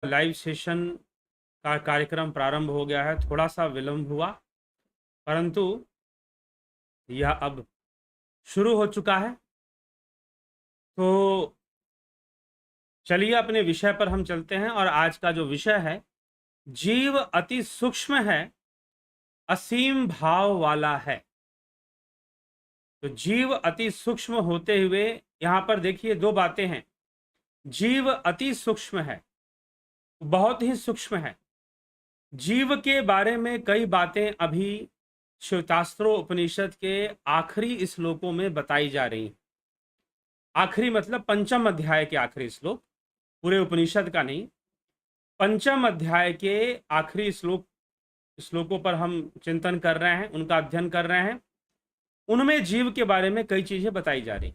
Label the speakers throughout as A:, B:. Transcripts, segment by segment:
A: Live session का कार्यक्रम प्रारंभ हो गया है। थोड़ा सा विलंब हुआ, परंतु यह अब शुरू हो चुका है। तो चलिए अपने विषय पर हम चलते हैं। और आज का जो विषय है, जीव अति सूक्ष्म है, असीम भाव वाला है। तो जीव अति सूक्ष्म होते हुए यहाँ पर देखिए दो बातें हैं। जीव अति सूक्ष्म है, बहुत ही सूक्ष्म है। जीव के बारे में कई बातें अभी श्वेतास्त्रों उपनिषद के आखिरी श्लोकों में बताई जा रही हैं। आखिरी मतलब पंचम अध्याय के आखिरी श्लोक, पूरे उपनिषद का नहीं। पंचम अध्याय के आखिरी श्लोकों पर हम चिंतन कर रहे हैं, उनका अध्ययन कर रहे हैं। उनमें जीव के बारे में कई चीजें बताई जा रही।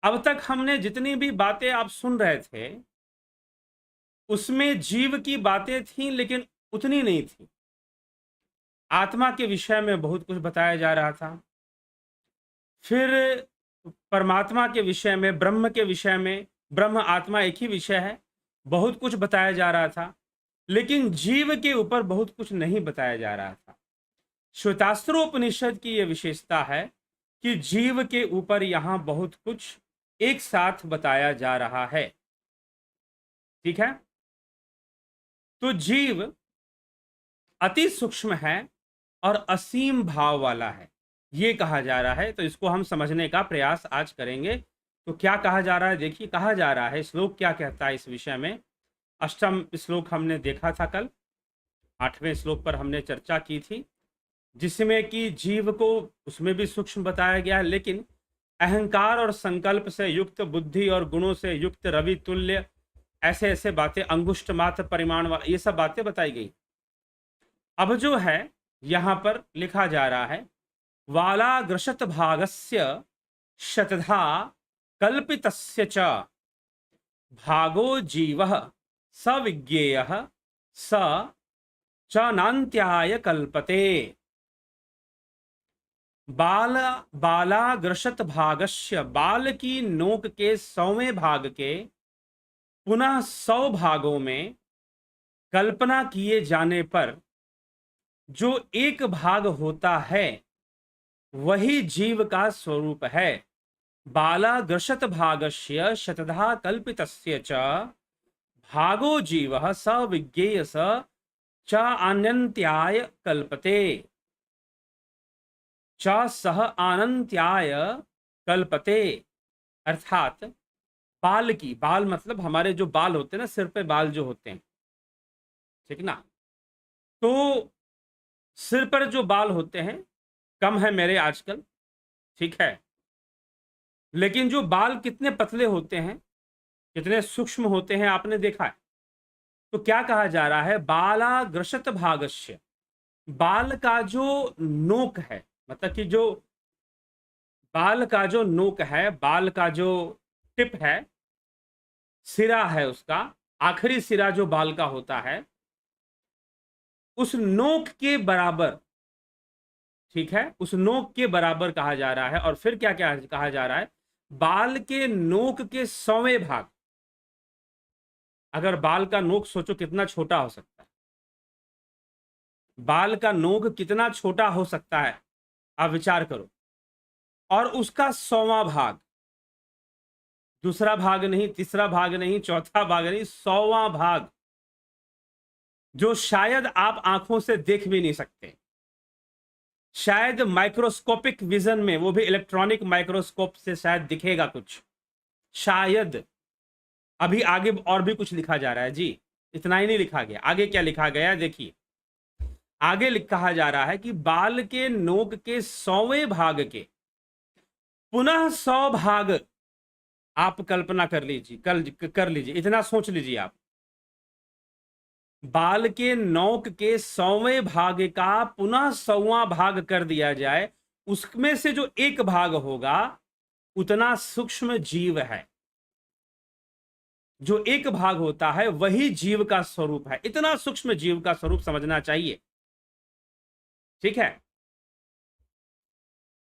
A: अब तक हमने जितनी भी बातें आप सुन रहे थे, उसमें जीव की बातें थीं, लेकिन उतनी नहीं थी। आत्मा के विषय में बहुत कुछ बताया जा रहा था, फिर परमात्मा के विषय में, ब्रह्म के विषय में, ब्रह्म आत्मा एक ही विषय है, बहुत कुछ बताया जा रहा था। लेकिन जीव के ऊपर बहुत कुछ नहीं बताया जा रहा था। श्वेतास्त्रोपनिषद की यह विशेषता है कि जीव के ऊपर यहां बहुत कुछ एक साथ बताया जा रहा है। ठीक है, तो जीव अति सूक्ष्म है और असीम भाव वाला है, ये कहा जा रहा है। तो इसको हम समझने का प्रयास आज करेंगे। तो क्या कहा जा रहा है, देखिए कहा जा रहा है, श्लोक क्या कहता है इस विषय में। अष्टम श्लोक हमने देखा था कल, 8वें श्लोक पर हमने चर्चा की थी, जिसमें कि जीव को उसमें भी सूक्ष्म बताया गया है, लेकिन अहंकार और संकल्प से युक्त, बुद्धि और गुणों से युक्त, रवि तुल्य, ऐसे ऐसे बातें, अंगुष्ठ मात्र परिमाण वाला, ये सब बातें बताई गई। अब जो है यहां पर लिखा जा रहा है, वालाग्रशत भागस्य शतधा कल्पितस्य च भागो जीवः स विज्ञेयः स च नान्त्याय कल्पते। बालाग्रशत भागस्य, बाल की नोक के 100वें भाग के पुनः 100 भागों में कल्पना किए जाने पर जो एक भाग होता है वही जीव का स्वरूप है। बालाग्रशत भागस्य शतधा कल्पितस्य च भागो जीवः स विज्ञेय स च आनन्त्याय कल्पते। च सह आनन्त्याय कल्पते, अर्थात बाल की, बाल मतलब हमारे जो बाल होते हैं ना, सिर पे बाल जो होते हैं, ठीक ना। तो सिर पर जो बाल होते हैं कम है मेरे आजकल, ठीक है, लेकिन जो बाल कितने पतले होते हैं, कितने सूक्ष्म होते हैं, आपने देखा है। तो क्या कहा जा रहा है, बालाग्रशत भागस्य, बाल का जो नोक है, मतलब कि जो बाल का जो नोक है, बाल का जो टिप है, सिरा है उसका, आखिरी सिरा जो बाल का होता है, उस नोक के बराबर, ठीक है, उस नोक के बराबर कहा जा रहा है। और फिर क्या क्या कहा जा रहा है, बाल के नोक के 100वें भाग। अगर बाल का नोक सोचो कितना छोटा हो सकता है, बाल का नोक कितना छोटा हो सकता है, आप विचार करो। और उसका 100वां भाग, दूसरा भाग नहीं, तीसरा भाग नहीं, चौथा भाग नहीं, 100वां भाग, जो शायद आप आंखों से देख भी नहीं सकते, शायद माइक्रोस्कोपिक विजन में, वो भी इलेक्ट्रॉनिक माइक्रोस्कोप से शायद दिखेगा कुछ, शायद। अभी आगे और भी कुछ लिखा जा रहा है जी, इतना ही नहीं लिखा गया, आगे क्या लिखा गया है देखिए। आगे कहा जा रहा है कि बाल के नोक के 100वें भाग के पुनः 100 भाग, आप कल्पना कर लीजिए, कर लीजिए, इतना सोच लीजिए आप। बाल के नोक के 100वें भाग का पुनः 100वां भाग कर दिया जाए, उसमें से जो एक भाग होगा, उतना सूक्ष्म जीव है। जो एक भाग होता है वही जीव का स्वरूप है। इतना सूक्ष्म जीव का स्वरूप समझना चाहिए, ठीक है।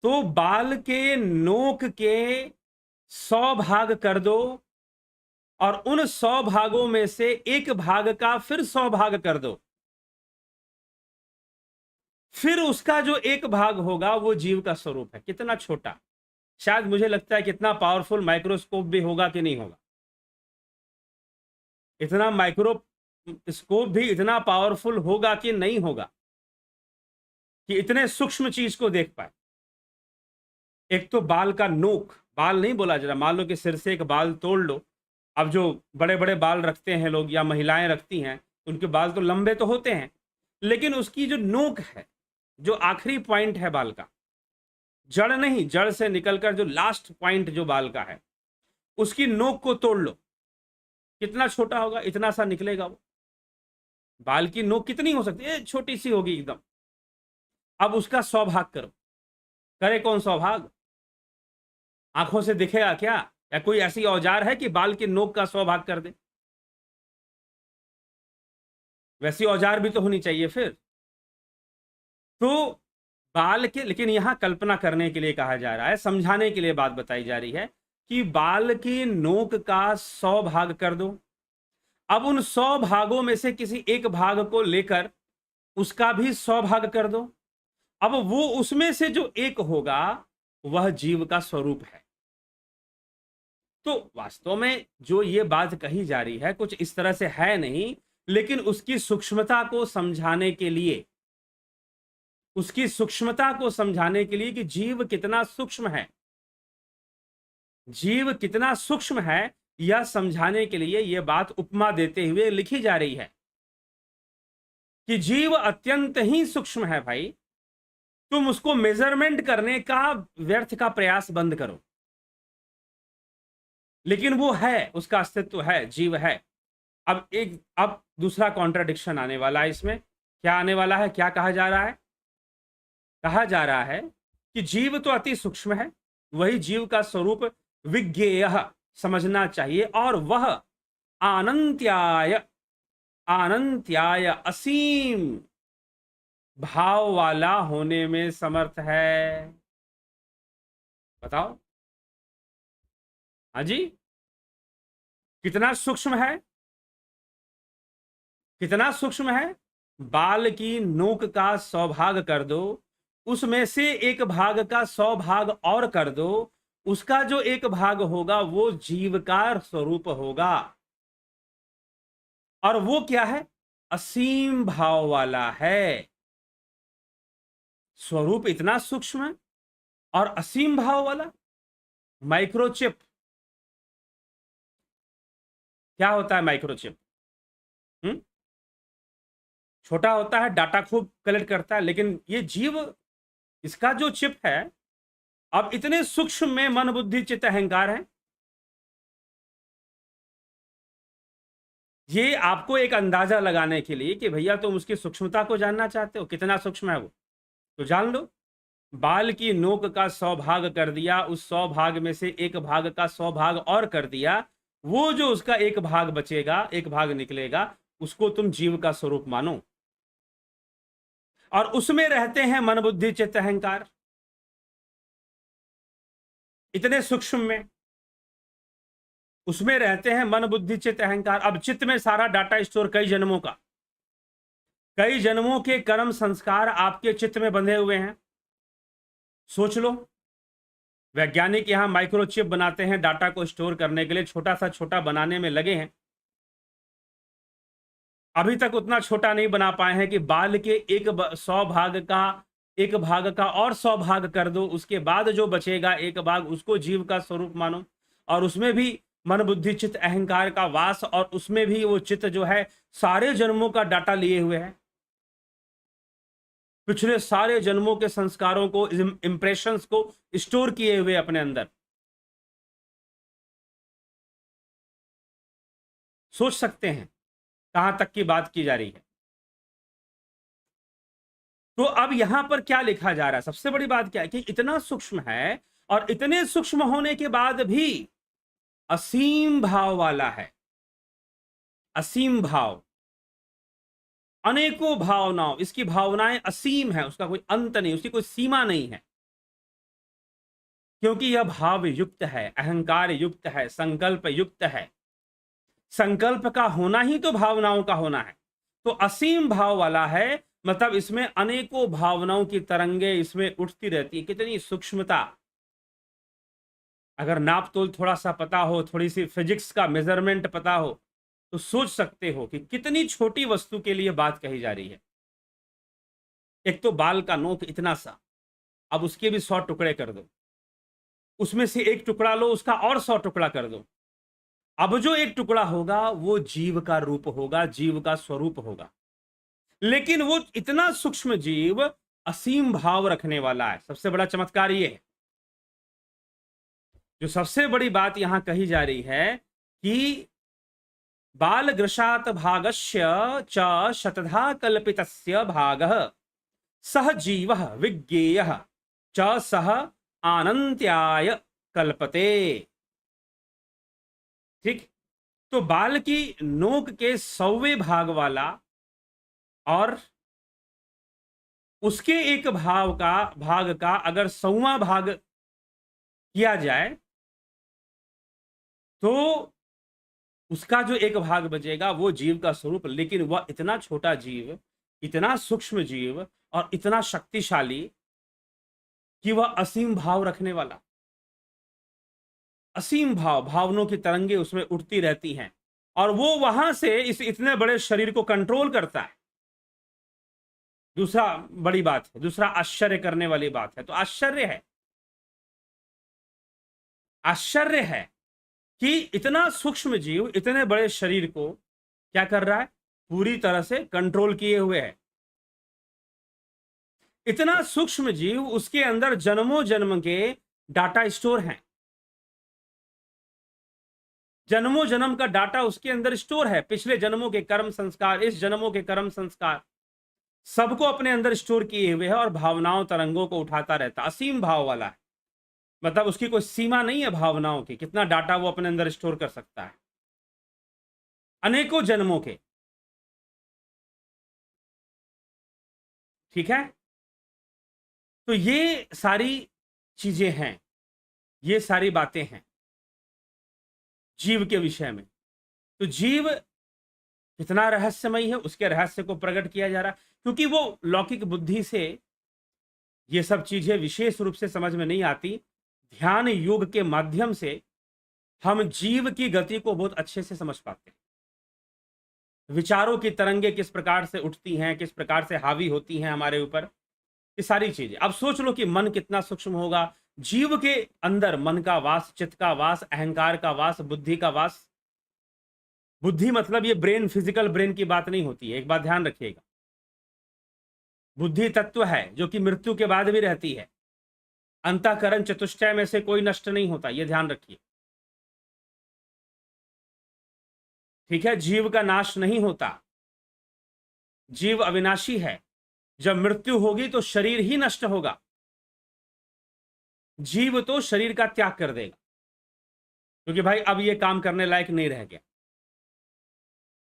A: तो बाल के नोक के 100 भाग कर दो और उन 100 भागों में से एक भाग का फिर 100 भाग कर दो, फिर उसका जो एक भाग होगा वो जीव का स्वरूप है। कितना छोटा, शायद मुझे लगता है कितना पावरफुल माइक्रोस्कोप भी होगा कि नहीं होगा। इतना माइक्रोस्कोप भी इतना पावरफुल होगा कि नहीं होगा कि इतने सूक्ष्म चीज को देख पाए। एक तो बाल का नोक, बाल नहीं बोला जरा, मान लो कि सिर से एक बाल तोड़ लो। अब जो बड़े बड़े बाल रखते हैं लोग या महिलाएं रखती हैं, उनके बाल तो लंबे तो होते हैं, लेकिन उसकी जो नोक है, जो आखिरी पॉइंट है बाल का, जड़ नहीं, जड़ से निकलकर जो लास्ट पॉइंट जो बाल का है, उसकी नोक को तोड़ लो, कितना छोटा होगा, इतना सा निकलेगा वो। बाल की नोक कितनी हो सकती है, छोटी सी होगी एकदम। अब उसका 100 भाग करो, करे कौन 100 भाग? आंखों से दिखेगा क्या? या कोई ऐसी औजार है कि बाल की नोक का 100 भाग कर दे? वैसी औजार भी तो होनी चाहिए फिर। तो बाल के, लेकिन यहां कल्पना करने के लिए कहा जा रहा है, समझाने के लिए बात बताई जा रही है कि बाल की नोक का 100 भाग कर दो। अब उन 100 भागों में से किसी एक भाग को लेकर उसका भी 100 भाग कर दो। अब वो उसमें से जो एक होगा वह जीव का स्वरूप है। तो वास्तव में जो ये बात कही जा रही है कुछ इस तरह से है नहीं, लेकिन उसकी सूक्ष्मता को समझाने के लिए, उसकी सूक्ष्मता को समझाने के लिए कि जीव कितना सूक्ष्म है, जीव कितना सूक्ष्म है, यह समझाने के लिए यह बात उपमा देते हुए लिखी जा रही है कि जीव अत्यंत ही सूक्ष्म है भाई। तुम उसको मेजरमेंट करने का व्यर्थ का प्रयास बंद करो, लेकिन वो है, उसका अस्तित्व है, जीव है। अब दूसरा कॉन्ट्राडिक्शन आने वाला है इसमें। क्या आने वाला है? क्या कहा जा रहा है? कहा जा रहा है कि जीव तो अति सूक्ष्म है, वही जीव का स्वरूप विज्ञेय समझना चाहिए, और वह अनंत्याय, अनंत्याय असीम भाव वाला होने में समर्थ है। बताओ, हाँ जी, कितना सूक्ष्म है, कितना सूक्ष्म है? बाल की नोक का 100 भाग कर दो, उसमें से एक भाग का 100 भाग और कर दो, उसका जो एक भाग होगा वो जीव का स्वरूप होगा। और वो क्या है? असीम भाव वाला है। स्वरूप इतना सूक्ष्म है और असीम भाव वाला। माइक्रोचिप, क्या होता है माइक्रोचिप? छोटा होता है, डाटा खूब कलेक्ट करता है, लेकिन ये जीव, इसका जो चिप है, अब इतने सूक्ष्म में मन बुद्धि चित्त अहंकार है। ये आपको एक अंदाजा लगाने के लिए कि भैया तुम उसकी सूक्ष्मता को जानना चाहते हो, कितना सूक्ष्म है वो, तो जान लो। बाल की नोक का 100 भाग कर दिया, उस 100 भाग में से एक भाग का 100 भाग और कर दिया, वो जो उसका एक भाग बचेगा, एक भाग निकलेगा, उसको तुम जीव का स्वरूप मानो। और उसमें रहते हैं मन बुद्धि चित्त अहंकार, इतने सूक्ष्म में उसमें रहते हैं मन बुद्धि चित्त अहंकार। अब चित्त में सारा डाटा स्टोर, कई जन्मों का, कई जन्मों के कर्म संस्कार आपके चित्त में बंधे हुए हैं। सोच लो, वैज्ञानिक यहां माइक्रोचिप बनाते हैं डाटा को स्टोर करने के लिए, छोटा सा छोटा बनाने में लगे हैं। अभी तक उतना छोटा नहीं बना पाए हैं कि बाल के 100 भाग का एक भाग का और 100 भाग कर दो, उसके बाद जो बचेगा एक भाग, उसको जीव का स्वरूप मानो। और उसमें भी मन बुद्धि चित्त अहंकार का वास, और उसमें भी वो चित्त जो है सारे जन्मों का डाटा लिए हुए है, पिछले सारे जन्मों के संस्कारों को, इंप्रेशंस को स्टोर किए हुए अपने अंदर। सोच सकते हैं कहां तक की बात की जा रही है। तो अब यहां पर क्या लिखा जा रहा है? सबसे बड़ी बात क्या है कि इतना सूक्ष्म है, और इतने सूक्ष्म होने के बाद भी असीम भाव वाला है। असीम भाव, अनेकों भावनाओं, इसकी भावनाएं असीम है, उसका कोई अंत नहीं, उसकी कोई सीमा नहीं है, क्योंकि यह भाव युक्त है, अहंकार युक्त है, संकल्प युक्त है। संकल्प का होना ही तो भावनाओं का होना है। तो असीम भाव वाला है, मतलब इसमें अनेकों भावनाओं की तरंगे इसमें उठती रहती है। कितनी सूक्ष्मता, अगर नाप तोल थोड़ा सा पता हो, थोड़ी सी फिजिक्स का मेजरमेंट पता हो, तो सोच सकते हो कि कितनी छोटी वस्तु के लिए बात कही जा रही है। एक तो बाल का नोक इतना सा, अब उसके भी 100 टुकड़े कर दो, उसमें से एक टुकड़ा लो, उसका और 100 टुकड़ा कर दो। अब जो एक टुकड़ा होगा वो जीव का रूप होगा, जीव का स्वरूप होगा। लेकिन वो इतना सूक्ष्म जीव असीम भाव रखने वाला है। सबसे बड़ा चमत्कार ये है, जो सबसे बड़ी बात यहां कही जा रही है कि बाल ग्रशात भागस्य च शतधा कल्पितस्य भागः सह जीवः विज्ञेयः च सह आनंत्याय कल्पते। ठीक, तो बाल की नोक के 100वें भाग वाला और उसके एक भाग का अगर 100वां भाग किया जाए तो उसका जो एक भाग बचेगा वो जीव का स्वरूप। लेकिन वह इतना छोटा जीव, इतना सूक्ष्म जीव और इतना शक्तिशाली कि वह असीम भाव रखने वाला, असीम भाव, भावनाओं की तरंगे उसमें उठती रहती हैं और वो वहां से इस इतने बड़े शरीर को कंट्रोल करता है। दूसरा बड़ी बात है, दूसरा आश्चर्य करने वाली बात है। तो आश्चर्य है कि इतना सूक्ष्म जीव इतने बड़े शरीर को क्या कर रहा है, पूरी तरह से कंट्रोल किए हुए है। इतना सूक्ष्म जीव, उसके अंदर जन्मों जन्म के डाटा स्टोर हैं, जन्मों जन्म का डाटा उसके अंदर स्टोर है। पिछले जन्मों के कर्म संस्कार, इस जन्मों के कर्म संस्कार, सबको अपने अंदर स्टोर किए हुए है और भावनाओं तरंगों को उठाता रहता। असीम भाव वाला है, मतलब उसकी कोई सीमा नहीं है भावनाओं की, कितना डाटा वो अपने अंदर स्टोर कर सकता है, अनेकों जन्मों के। ठीक है, तो ये सारी चीजें हैं, ये सारी बातें हैं जीव के विषय में। तो जीव कितना रहस्यमय है, उसके रहस्य को प्रकट किया जा रहा है। क्योंकि वो लौकिक बुद्धि से ये सब चीजें विशेष रूप से समझ में नहीं आती, ध्यान योग के माध्यम से हम जीव की गति को बहुत अच्छे से समझ पाते हैं। विचारों की तरंगे किस प्रकार से उठती हैं, किस प्रकार से हावी होती हैं हमारे ऊपर, ये सारी चीजें। अब सोच लो कि मन कितना सूक्ष्म होगा। जीव के अंदर मन का वास, चित्त का वास, अहंकार का वास, बुद्धि का वास। बुद्धि मतलब ये ब्रेन, फिजिकल ब्रेन की बात नहीं होती है, एक बात ध्यान रखिएगा। बुद्धि तत्व है जो कि मृत्यु के बाद भी रहती है। अंतःकरण चतुष्टय में से कोई नष्ट नहीं होता, यह ध्यान रखिए। ठीक है, जीव का नाश नहीं होता, जीव अविनाशी है। जब मृत्यु होगी तो शरीर ही नष्ट होगा, जीव तो शरीर का त्याग कर देगा, क्योंकि भाई अब ये काम करने लायक नहीं रह गया।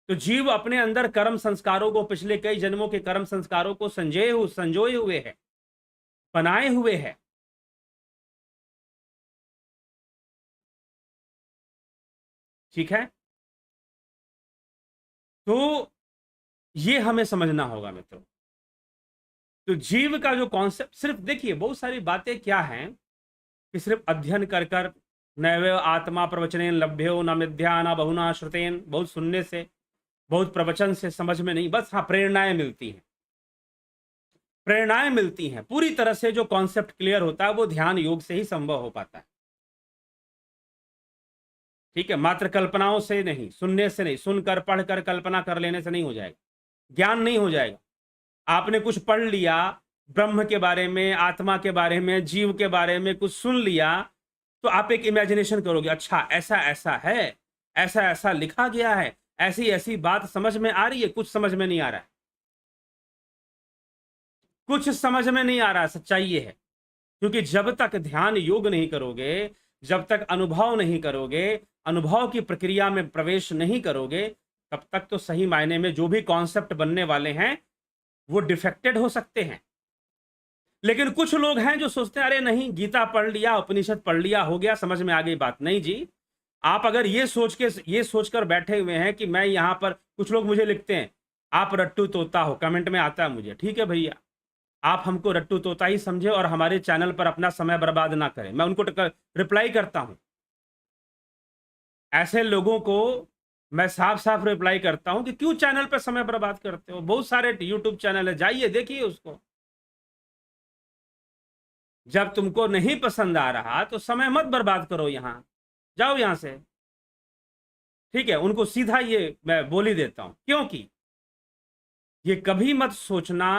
A: तो जीव अपने अंदर कर्म संस्कारों को, पिछले कई जन्मों के कर्म संस्कारों को संजोए हुए है, बनाए हुए है। ठीक है, तो ये हमें समझना होगा मित्रों। तो जीव का जो कॉन्सेप्ट, सिर्फ देखिए बहुत सारी बातें क्या हैं कि सिर्फ अध्ययन कर कर, नैव आत्मा प्रवचनेन लभ्यो न मिथ्या न बहुना श्रुतेन, बहुत सुनने से, बहुत प्रवचन से समझ में नहीं, बस हाँ प्रेरणाएं मिलती हैं, प्रेरणाएं मिलती हैं। पूरी तरह से जो कॉन्सेप्ट क्लियर होता है वो ध्यान योग से ही संभव हो पाता है। ठीक है, मात्र कल्पनाओं से नहीं, सुनने से नहीं, सुनकर पढ़कर कल्पना कर लेने से नहीं हो जाएगा, ज्ञान नहीं हो जाएगा। आपने कुछ पढ़ लिया ब्रह्म के बारे में, आत्मा के बारे में, जीव के बारे में कुछ सुन लिया, तो आप एक इमेजिनेशन करोगे, अच्छा ऐसा ऐसा है, ऐसा ऐसा लिखा गया है, ऐसी ऐसी बात समझ में आ रही है। कुछ समझ में नहीं आ रहा है, कुछ समझ में नहीं आ रहा है। सच्चाई ये है, क्योंकि जब तक ध्यान योग नहीं करोगे, जब तक अनुभव नहीं करोगे, अनुभव की प्रक्रिया में प्रवेश नहीं करोगे, तब तक तो सही मायने में जो भी कॉन्सेप्ट बनने वाले हैं वो डिफेक्टेड हो सकते हैं। लेकिन कुछ लोग हैं जो सोचते हैं अरे नहीं, गीता पढ़ लिया, उपनिषद पढ़ लिया, हो गया, समझ में आ गई बात। नहीं जी, आप अगर ये सोचकर बैठे हुए हैं कि मैं यहां पर, कुछ लोग मुझे लिखते हैं आप रट्टू तोता हो, कमेंट में आता है मुझे, ठीक है भैया, आप हमको रट्टू तोता ही समझे और हमारे चैनल पर अपना समय बर्बाद ना करें। मैं उनको रिप्लाई करता हूं, ऐसे लोगों को मैं साफ साफ रिप्लाई करता हूं कि क्यों चैनल पर समय बर्बाद करते हो, बहुत सारे यूट्यूब चैनल है, जाइए देखिए उसको। जब तुमको नहीं पसंद आ रहा तो समय मत बर्बाद करो, यहां जाओ यहां से, ठीक है। उनको सीधा ये मैं बोल ही देता हूं, क्योंकि ये कभी मत सोचना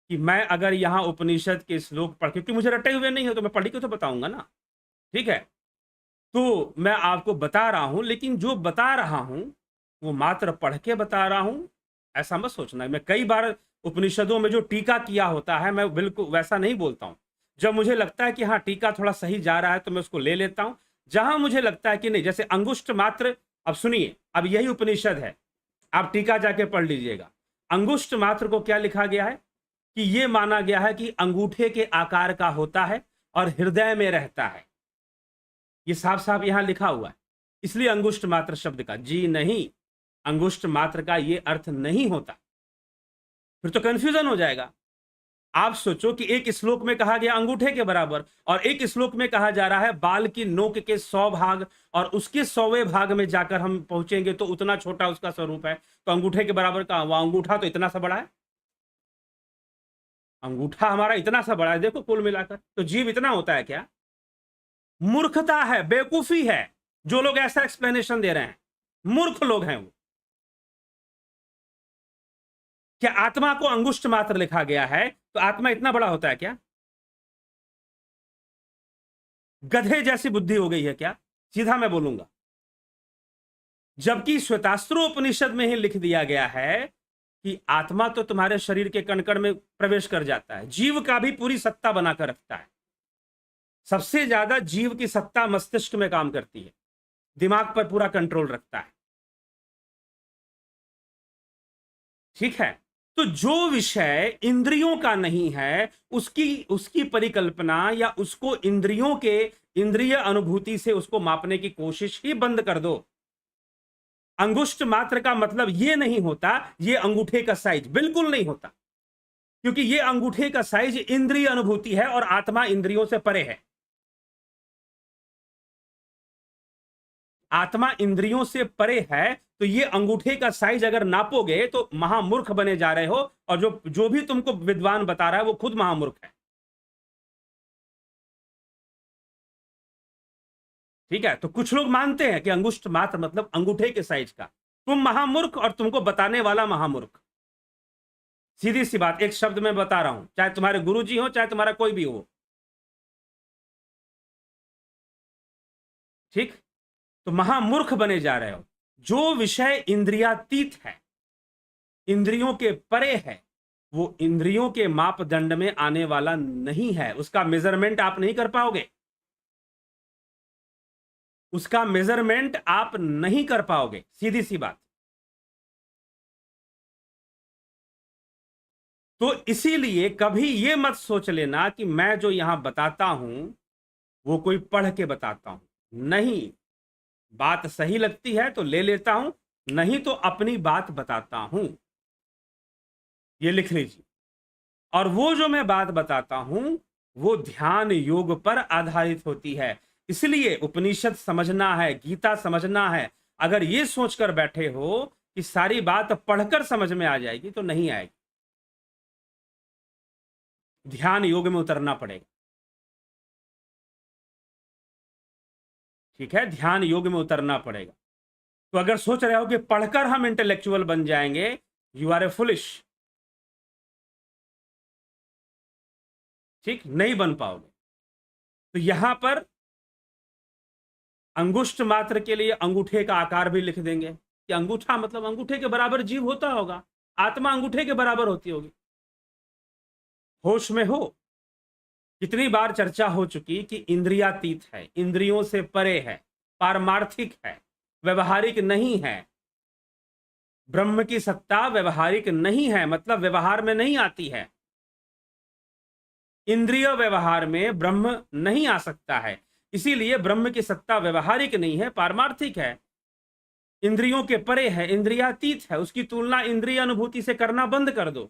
A: कि मैं अगर यहां उपनिषद के श्लोक पढ़, क्योंकि मुझे रटे हुए नहीं हो तो मैं पढ़ के तो बताऊंगा ना, ठीक है। तो मैं आपको बता रहा हूं, लेकिन जो बता रहा हूं वो मात्र पढ़ के बता रहा हूं, ऐसा मत सोचना। मैं कई बार उपनिषदों में जो टीका किया होता है मैं बिल्कुल वैसा नहीं बोलता हूं। जब मुझे लगता है कि हाँ टीका थोड़ा सही जा रहा है तो मैं उसको ले लेता हूं। जहां मुझे लगता है कि नहीं, जैसे अंगुष्ठ मात्र, अब सुनिए, अब यही उपनिषद है, आप टीका जाके पढ़ लीजिएगा। अंगुष्ठ मात्र को क्या लिखा गया है कि ये माना गया है कि अंगूठे के आकार का होता है और हृदय में रहता है, ये साफ साफ यहां लिखा हुआ है। इसलिए अंगुष्ठ मात्र शब्द का, जी नहीं, अंगुष्ठ मात्र का ये अर्थ नहीं होता, फिर तो कंफ्यूजन हो जाएगा। आप सोचो कि एक श्लोक में कहा गया अंगूठे के बराबर और एक श्लोक में कहा जा रहा है बाल की नोक के 100 भाग, और उसके 100वें भाग में जाकर हम पहुंचेंगे तो उतना छोटा उसका स्वरूप है, तो अंगूठे के बराबर का, वो अंगूठा तो इतना सा बड़ा है, अंगूठा हमारा इतना सा बड़ा है, देखो कुल मिलाकर, तो जीव इतना होता है क्या? मूर्खता है, बेवकूफी है जो लोग ऐसा एक्सप्लेनेशन दे रहे हैं, मूर्ख लोग हैं वो। क्या आत्मा को अंगुष्ठ मात्र लिखा गया है तो आत्मा इतना बड़ा होता है क्या? गधे जैसी बुद्धि हो गई है क्या? सीधा मैं बोलूंगा, जबकि श्वेतास्त्रोपनिषद में ही लिख दिया गया है कि आत्मा तो तुम्हारे शरीर के कण-कण में प्रवेश कर जाता है, जीव का भी पूरी सत्ता बनाकर रखता है। सबसे ज्यादा जीव की सत्ता मस्तिष्क में काम करती है, दिमाग पर पूरा कंट्रोल रखता है, ठीक है। तो जो विषय इंद्रियों का नहीं है उसकी उसकी परिकल्पना या उसको इंद्रियों के इंद्रिय अनुभूति से उसको मापने की कोशिश ही बंद कर दो। अंगुष्ठ मात्र का मतलब यह नहीं होता ये अंगूठे का साइज, बिल्कुल नहीं होता, क्योंकि ये अंगूठे का साइज इंद्रिय अनुभूति है और आत्मा इंद्रियों से परे है। आत्मा इंद्रियों से परे है, तो ये अंगूठे का साइज अगर नापोगे तो महामूर्ख बने जा रहे हो, और जो जो भी तुमको विद्वान बता रहा है वो खुद महामूर्ख है, ठीक है। तो कुछ लोग मानते हैं कि अंगुष्ठ मात्र मतलब अंगूठे के साइज का, तुम महामूर्ख और तुमको बताने वाला महामूर्ख। सीधी सी बात, एक शब्द में बता रहा हूं, चाहे तुम्हारे गुरुजी हो चाहे तुम्हारा कोई भी हो, ठीक। तो महामूर्ख बने जा रहे हो। जो विषय इंद्रियातीत है, इंद्रियों के परे है, वो इंद्रियों के मापदंड में आने वाला नहीं है, उसका मेजरमेंट आप नहीं कर पाओगे, उसका मेजरमेंट आप नहीं कर पाओगे, सीधी सी बात। तो इसीलिए कभी यह मत सोच लेना कि मैं जो यहां बताता हूं वो कोई पढ़ के बताता हूं, नहीं। बात सही लगती है तो ले लेता हूं, नहीं तो अपनी बात बताता हूं, ये लिख लीजिए। और वो जो मैं बात बताता हूं वो ध्यान योग पर आधारित होती है। इसलिए उपनिषद समझना है, गीता समझना है, अगर ये सोचकर बैठे हो कि सारी बात पढ़कर समझ में आ जाएगी तो नहीं आएगी, ध्यान योग में उतरना पड़ेगा, ठीक है, ध्यान योग में उतरना पड़ेगा। तो अगर सोच रहे हो कि पढ़कर हम इंटेलेक्चुअल बन जाएंगे, यू आर ए फुलिश, ठीक, नहीं बन पाओगे। तो यहां पर अंगुष्ठ मात्र के लिए अंगूठे का आकार भी लिख देंगे कि अंगूठा मतलब अंगूठे के बराबर जीव होता होगा, आत्मा अंगूठे के बराबर होती होगी। होश में हो, कितनी बार चर्चा हो चुकी कि इंद्रियातीत है, इंद्रियों से परे है, पारमार्थिक है, व्यवहारिक नहीं है। ब्रह्म की सत्ता व्यवहारिक नहीं है, मतलब व्यवहार में नहीं आती है, इंद्रिय व्यवहार में ब्रह्म नहीं आ सकता है। इसीलिए ब्रह्म की सत्ता व्यवहारिक नहीं है, पारमार्थिक है, इंद्रियों के परे है, इंद्रियातीत है। उसकी तुलना इंद्रिय अनुभूति से करना बंद कर दो।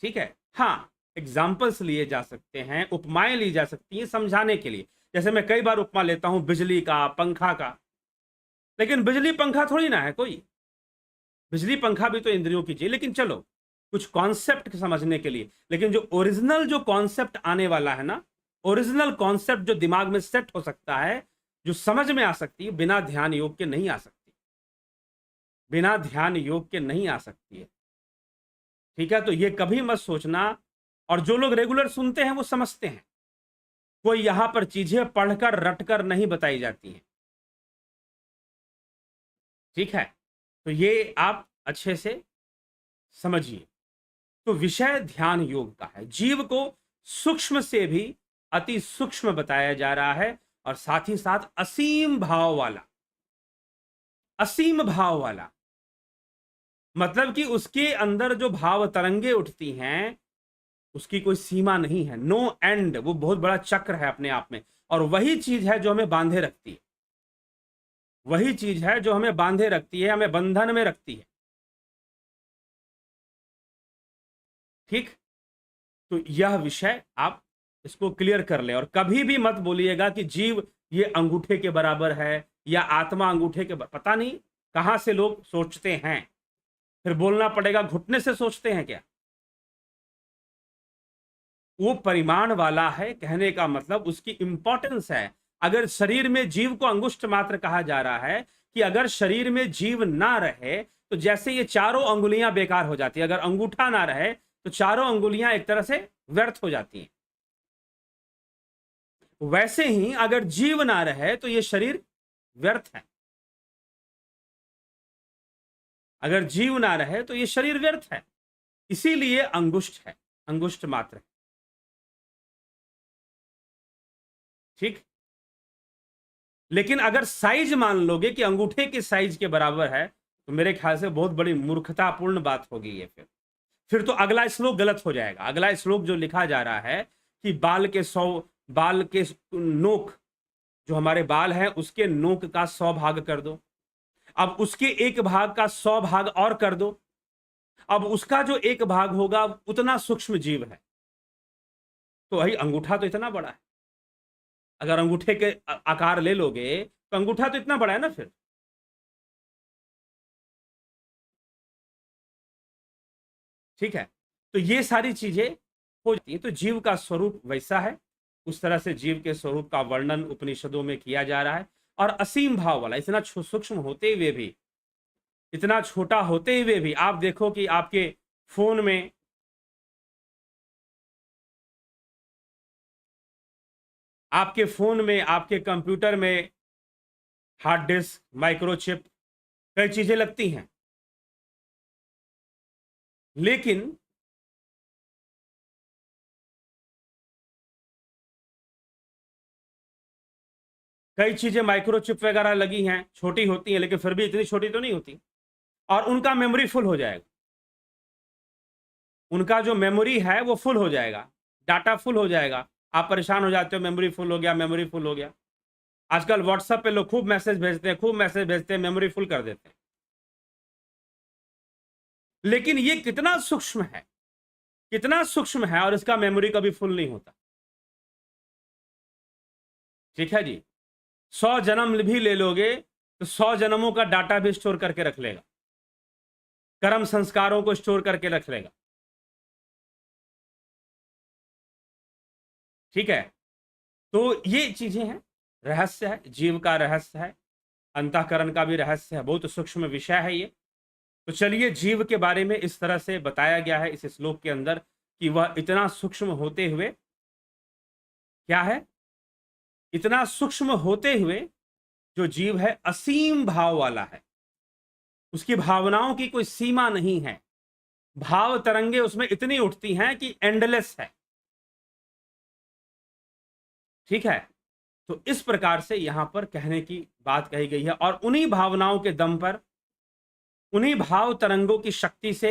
A: ठीक है, हाँ, एग्जाम्पल्स लिए जा सकते हैं, उपमाएं ली जा सकती हैं समझाने के लिए। जैसे मैं कई बार उपमा लेता हूं बिजली का, पंखा का, लेकिन बिजली पंखा थोड़ी ना है कोई। बिजली पंखा भी तो इंद्रियों की चीज, लेकिन चलो कुछ कॉन्सेप्ट समझने के लिए। लेकिन जो ओरिजिनल जो कॉन्सेप्ट आने वाला है ना, ओरिजिनल कॉन्सेप्ट जो दिमाग में सेट हो सकता है, जो समझ में आ सकती है, बिना ध्यान योग के नहीं आ सकती, बिना ध्यान योग के नहीं आ सकती है। ठीक है, तो ये कभी मत सोचना। और जो लोग रेगुलर सुनते हैं वो समझते हैं, कोई यहां पर चीजें पढ़कर रटकर नहीं बताई जाती हैं। ठीक है, तो ये आप अच्छे से समझिए। तो विषय ध्यान योग का है। जीव को सूक्ष्म से भी अति सूक्ष्म बताया जा रहा है, और साथ ही साथ असीम भाव वाला। असीम भाव वाला मतलब कि उसके अंदर जो भाव तरंगे उठती हैं उसकी कोई सीमा नहीं है, नो एंड। वो बहुत बड़ा चक्र है अपने आप में, और वही चीज है जो हमें बांधे रखती है, वही चीज है जो हमें बांधे रखती है, हमें बंधन में रखती है। ठीक, तो यह विषय आप इसको क्लियर कर ले। और कभी भी मत बोलिएगा कि जीव ये अंगूठे के बराबर है या आत्मा अंगूठे के पता नहीं कहां से लोग सोचते हैं, फिर बोलना पड़ेगा घुटने से सोचते हैं क्या? वो परिमाण वाला है, कहने का मतलब उसकी इंपॉर्टेंस है। अगर शरीर में जीव को अंगुष्ठ मात्र कहा जा रहा है कि अगर शरीर में जीव ना रहे तो जैसे ये चारों अंगुलियां बेकार हो जाती है, अगर अंगूठा ना रहे तो चारों अंगुलियां एक तरह से व्यर्थ हो जाती हैं। वैसे ही अगर जीव ना रहे तो ये शरीर व्यर्थ है, अगर जीव ना रहे तो ये शरीर व्यर्थ है। इसीलिए अंगुष्ठ है, अंगुष्ठ मात्र है। ठीक, लेकिन अगर साइज मान लोगे कि अंगूठे के साइज के बराबर है तो मेरे ख्याल से बहुत बड़ी मूर्खतापूर्ण बात होगी ये। फिर तो अगला श्लोक गलत हो जाएगा। अगला श्लोक जो लिखा जा रहा है कि बाल के नोक, जो हमारे बाल हैं उसके नोक का 100 भाग कर दो, अब उसके एक भाग का 100 भाग और कर दो, अब उसका जो एक भाग होगा उतना सूक्ष्म जीव है। तो वही अंगूठा तो इतना बड़ा है, अगर अंगूठे के आकार ले लोगे तो अंगूठा तो इतना बड़ा है ना। फिर ठीक है, तो ये सारी चीजें हो जाती है। तो जीव का स्वरूप वैसा है, उस तरह से जीव के स्वरूप का वर्णन उपनिषदों में किया जा रहा है। और असीम भाव वाला, इतना सूक्ष्म होते हुए भी, इतना छोटा होते हुए भी, आप देखो कि आपके फोन में, आपके कंप्यूटर में हार्ड डिस्क, माइक्रोचिप, कई चीजें लगती हैं, लेकिन कई चीजें माइक्रोचिप वगैरह लगी हैं, छोटी होती हैं, लेकिन फिर भी इतनी छोटी तो नहीं होती, और उनका मेमोरी फुल हो जाएगा। उनका जो मेमोरी है वो फुल हो जाएगा, डाटा फुल हो जाएगा। आप परेशान हो जाते हो, मेमोरी फुल हो गया, मेमोरी फुल हो गया। आजकल व्हाट्सएप पे लोग खूब मैसेज भेजते हैं, खूब मैसेज भेजते हैं, मेमोरी फुल कर देते हैं। लेकिन ये कितना सूक्ष्म है, कितना सूक्ष्म है, और इसका मेमोरी कभी फुल नहीं होता। ठीक है जी, 100 जन्म भी ले लोगे तो 100 जन्मों का डाटा भी स्टोर करके रख लेगा, कर्म संस्कारों को स्टोर करके रख लेगा। ठीक है, तो ये चीजें हैं, रहस्य है, जीव का रहस्य है, अंतःकरण का भी रहस्य है, बहुत सूक्ष्म विषय है ये। तो चलिए, जीव के बारे में इस तरह से बताया गया है इस श्लोक के अंदर कि वह इतना सूक्ष्म होते हुए क्या है, इतना सूक्ष्म होते हुए जो जीव है असीम भाव वाला है, उसकी भावनाओं की कोई सीमा नहीं है, भाव तरंगे उसमें इतनी उठती हैं कि एंडलेस है। ठीक है, तो इस प्रकार से यहां पर कहने की बात कही गई है। और उन्हीं भावनाओं के दम पर, उन्हीं भाव तरंगों की शक्ति से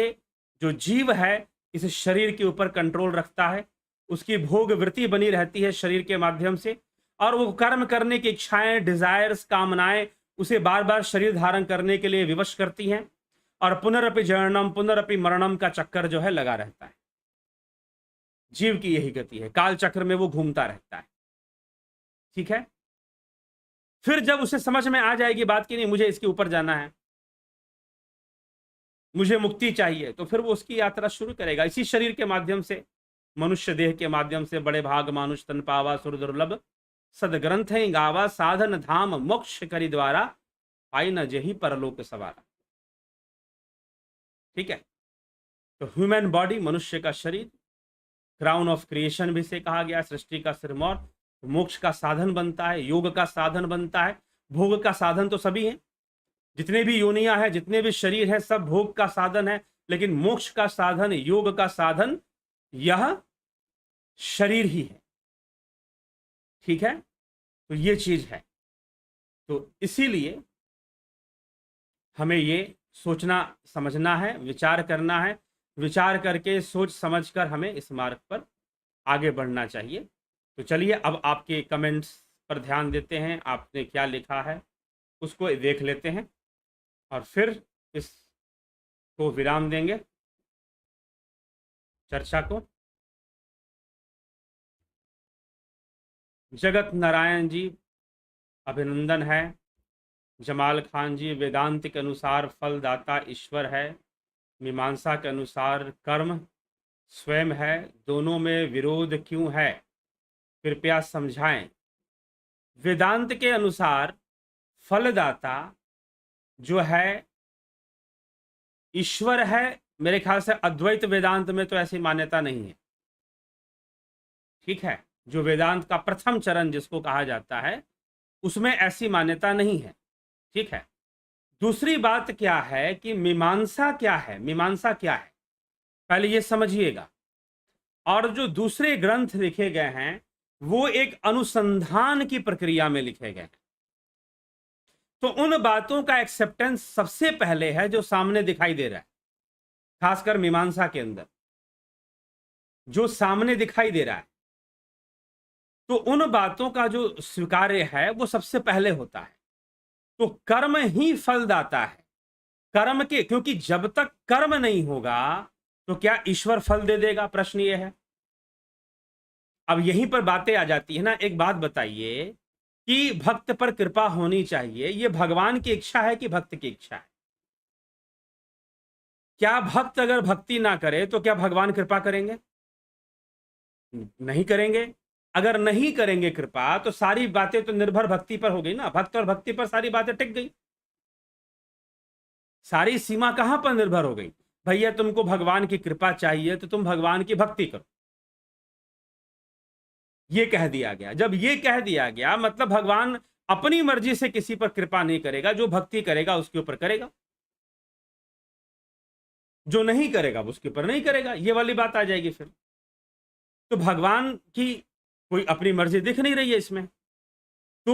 A: जो जीव है इस शरीर के ऊपर कंट्रोल रखता है, उसकी भोग वृत्ति बनी रहती है शरीर के माध्यम से, और वो कर्म करने की इच्छाएं, डिजायर्स, कामनाएं उसे बार बार शरीर धारण करने के लिए विवश करती हैं, और पुनरअपि जननम पुनरअपि मरणम का चक्कर जो है लगा रहता है। जीव की यही गति है, काल चक्र में वो घूमता रहता है। ठीक है, फिर जब उसे समझ में आ जाएगी बात कि नहीं मुझे इसके ऊपर जाना है, मुझे मुक्ति चाहिए, तो फिर वो उसकी यात्रा शुरू करेगा इसी शरीर के माध्यम से, मनुष्य देह के माध्यम से। बड़े भाग मानुष तन पावा, सुर दुर्लभ सदग्रंथ गावा, साधन धाम मोक्ष करी द्वारा, पाई न जेहि परलोक सवारा। ठीक है, तो ह्यूमन बॉडी, मनुष्य का शरीर, क्राउन ऑफ क्रिएशन भी से कहा गया, सृष्टि का सिरमौर, मोक्ष का साधन बनता है, योग का साधन बनता है। भोग का साधन तो सभी हैं, जितने भी योनियां हैं, जितने भी शरीर हैं, सब भोग का साधन है, लेकिन मोक्ष का साधन, योग का साधन यह शरीर ही है। ठीक है, तो ये चीज है। तो इसीलिए हमें ये सोचना समझना है, विचार करना है, विचार करके सोच समझकर हमें इस मार्ग पर आगे बढ़ना चाहिए। तो चलिए अब आपके कमेंट्स पर ध्यान देते हैं, आपने क्या लिखा है उसको देख लेते हैं और फिर इसको विराम देंगे, चर्चा को। जगत नारायण जी अभिनंदन है। जमाल खान जी, वेदांत के अनुसार फलदाता ईश्वर है, मीमांसा के अनुसार कर्म स्वयं है, दोनों में विरोध क्यों है, कृपया समझाएं। वेदांत के अनुसार फलदाता जो है ईश्वर है, मेरे ख्याल से अद्वैत वेदांत में तो ऐसी मान्यता नहीं है। ठीक है, जो वेदांत का प्रथम चरण जिसको कहा जाता है उसमें ऐसी मान्यता नहीं है। ठीक है, दूसरी बात क्या है कि मीमांसा क्या है, मीमांसा क्या है पहले ये समझिएगा। और जो दूसरे ग्रंथ लिखे गए हैं वो एक अनुसंधान की प्रक्रिया में लिखे गए हैं, तो उन बातों का एक्सेप्टेंस सबसे पहले है जो सामने दिखाई दे रहा है, खासकर मीमांसा के अंदर जो सामने दिखाई दे रहा है, तो उन बातों का जो स्वीकार्य है वो सबसे पहले होता है। तो कर्म ही फलदाता है, कर्म के, क्योंकि जब तक कर्म नहीं होगा तो क्या ईश्वर फल दे देगा, प्रश्न ये है। अब यहीं पर बातें आ जाती है ना। एक बात बताइए कि भक्त पर कृपा होनी चाहिए, ये भगवान की इच्छा है कि भक्त की इच्छा है? क्या भक्त अगर भक्ति ना करे तो क्या भगवान कृपा करेंगे? नहीं करेंगे। अगर नहीं करेंगे कृपा तो सारी बातें तो निर्भर भक्ति पर हो गई ना, भक्त और भक्ति पर सारी बातें टिक गई। सारी सीमा कहां पर निर्भर हो गई? भैया तुमको भगवान की कृपा चाहिए तो तुम भगवान की भक्ति करो, ये कह दिया गया। जब ये कह दिया गया मतलब भगवान अपनी मर्जी से किसी पर कृपा नहीं करेगा, जो भक्ति करेगा उसके ऊपर करेगा, जो नहीं करेगा उसके ऊपर नहीं करेगा, ये वाली बात आ जाएगी फिर। तो भगवान की कोई अपनी मर्जी दिख नहीं रही है इसमें। तो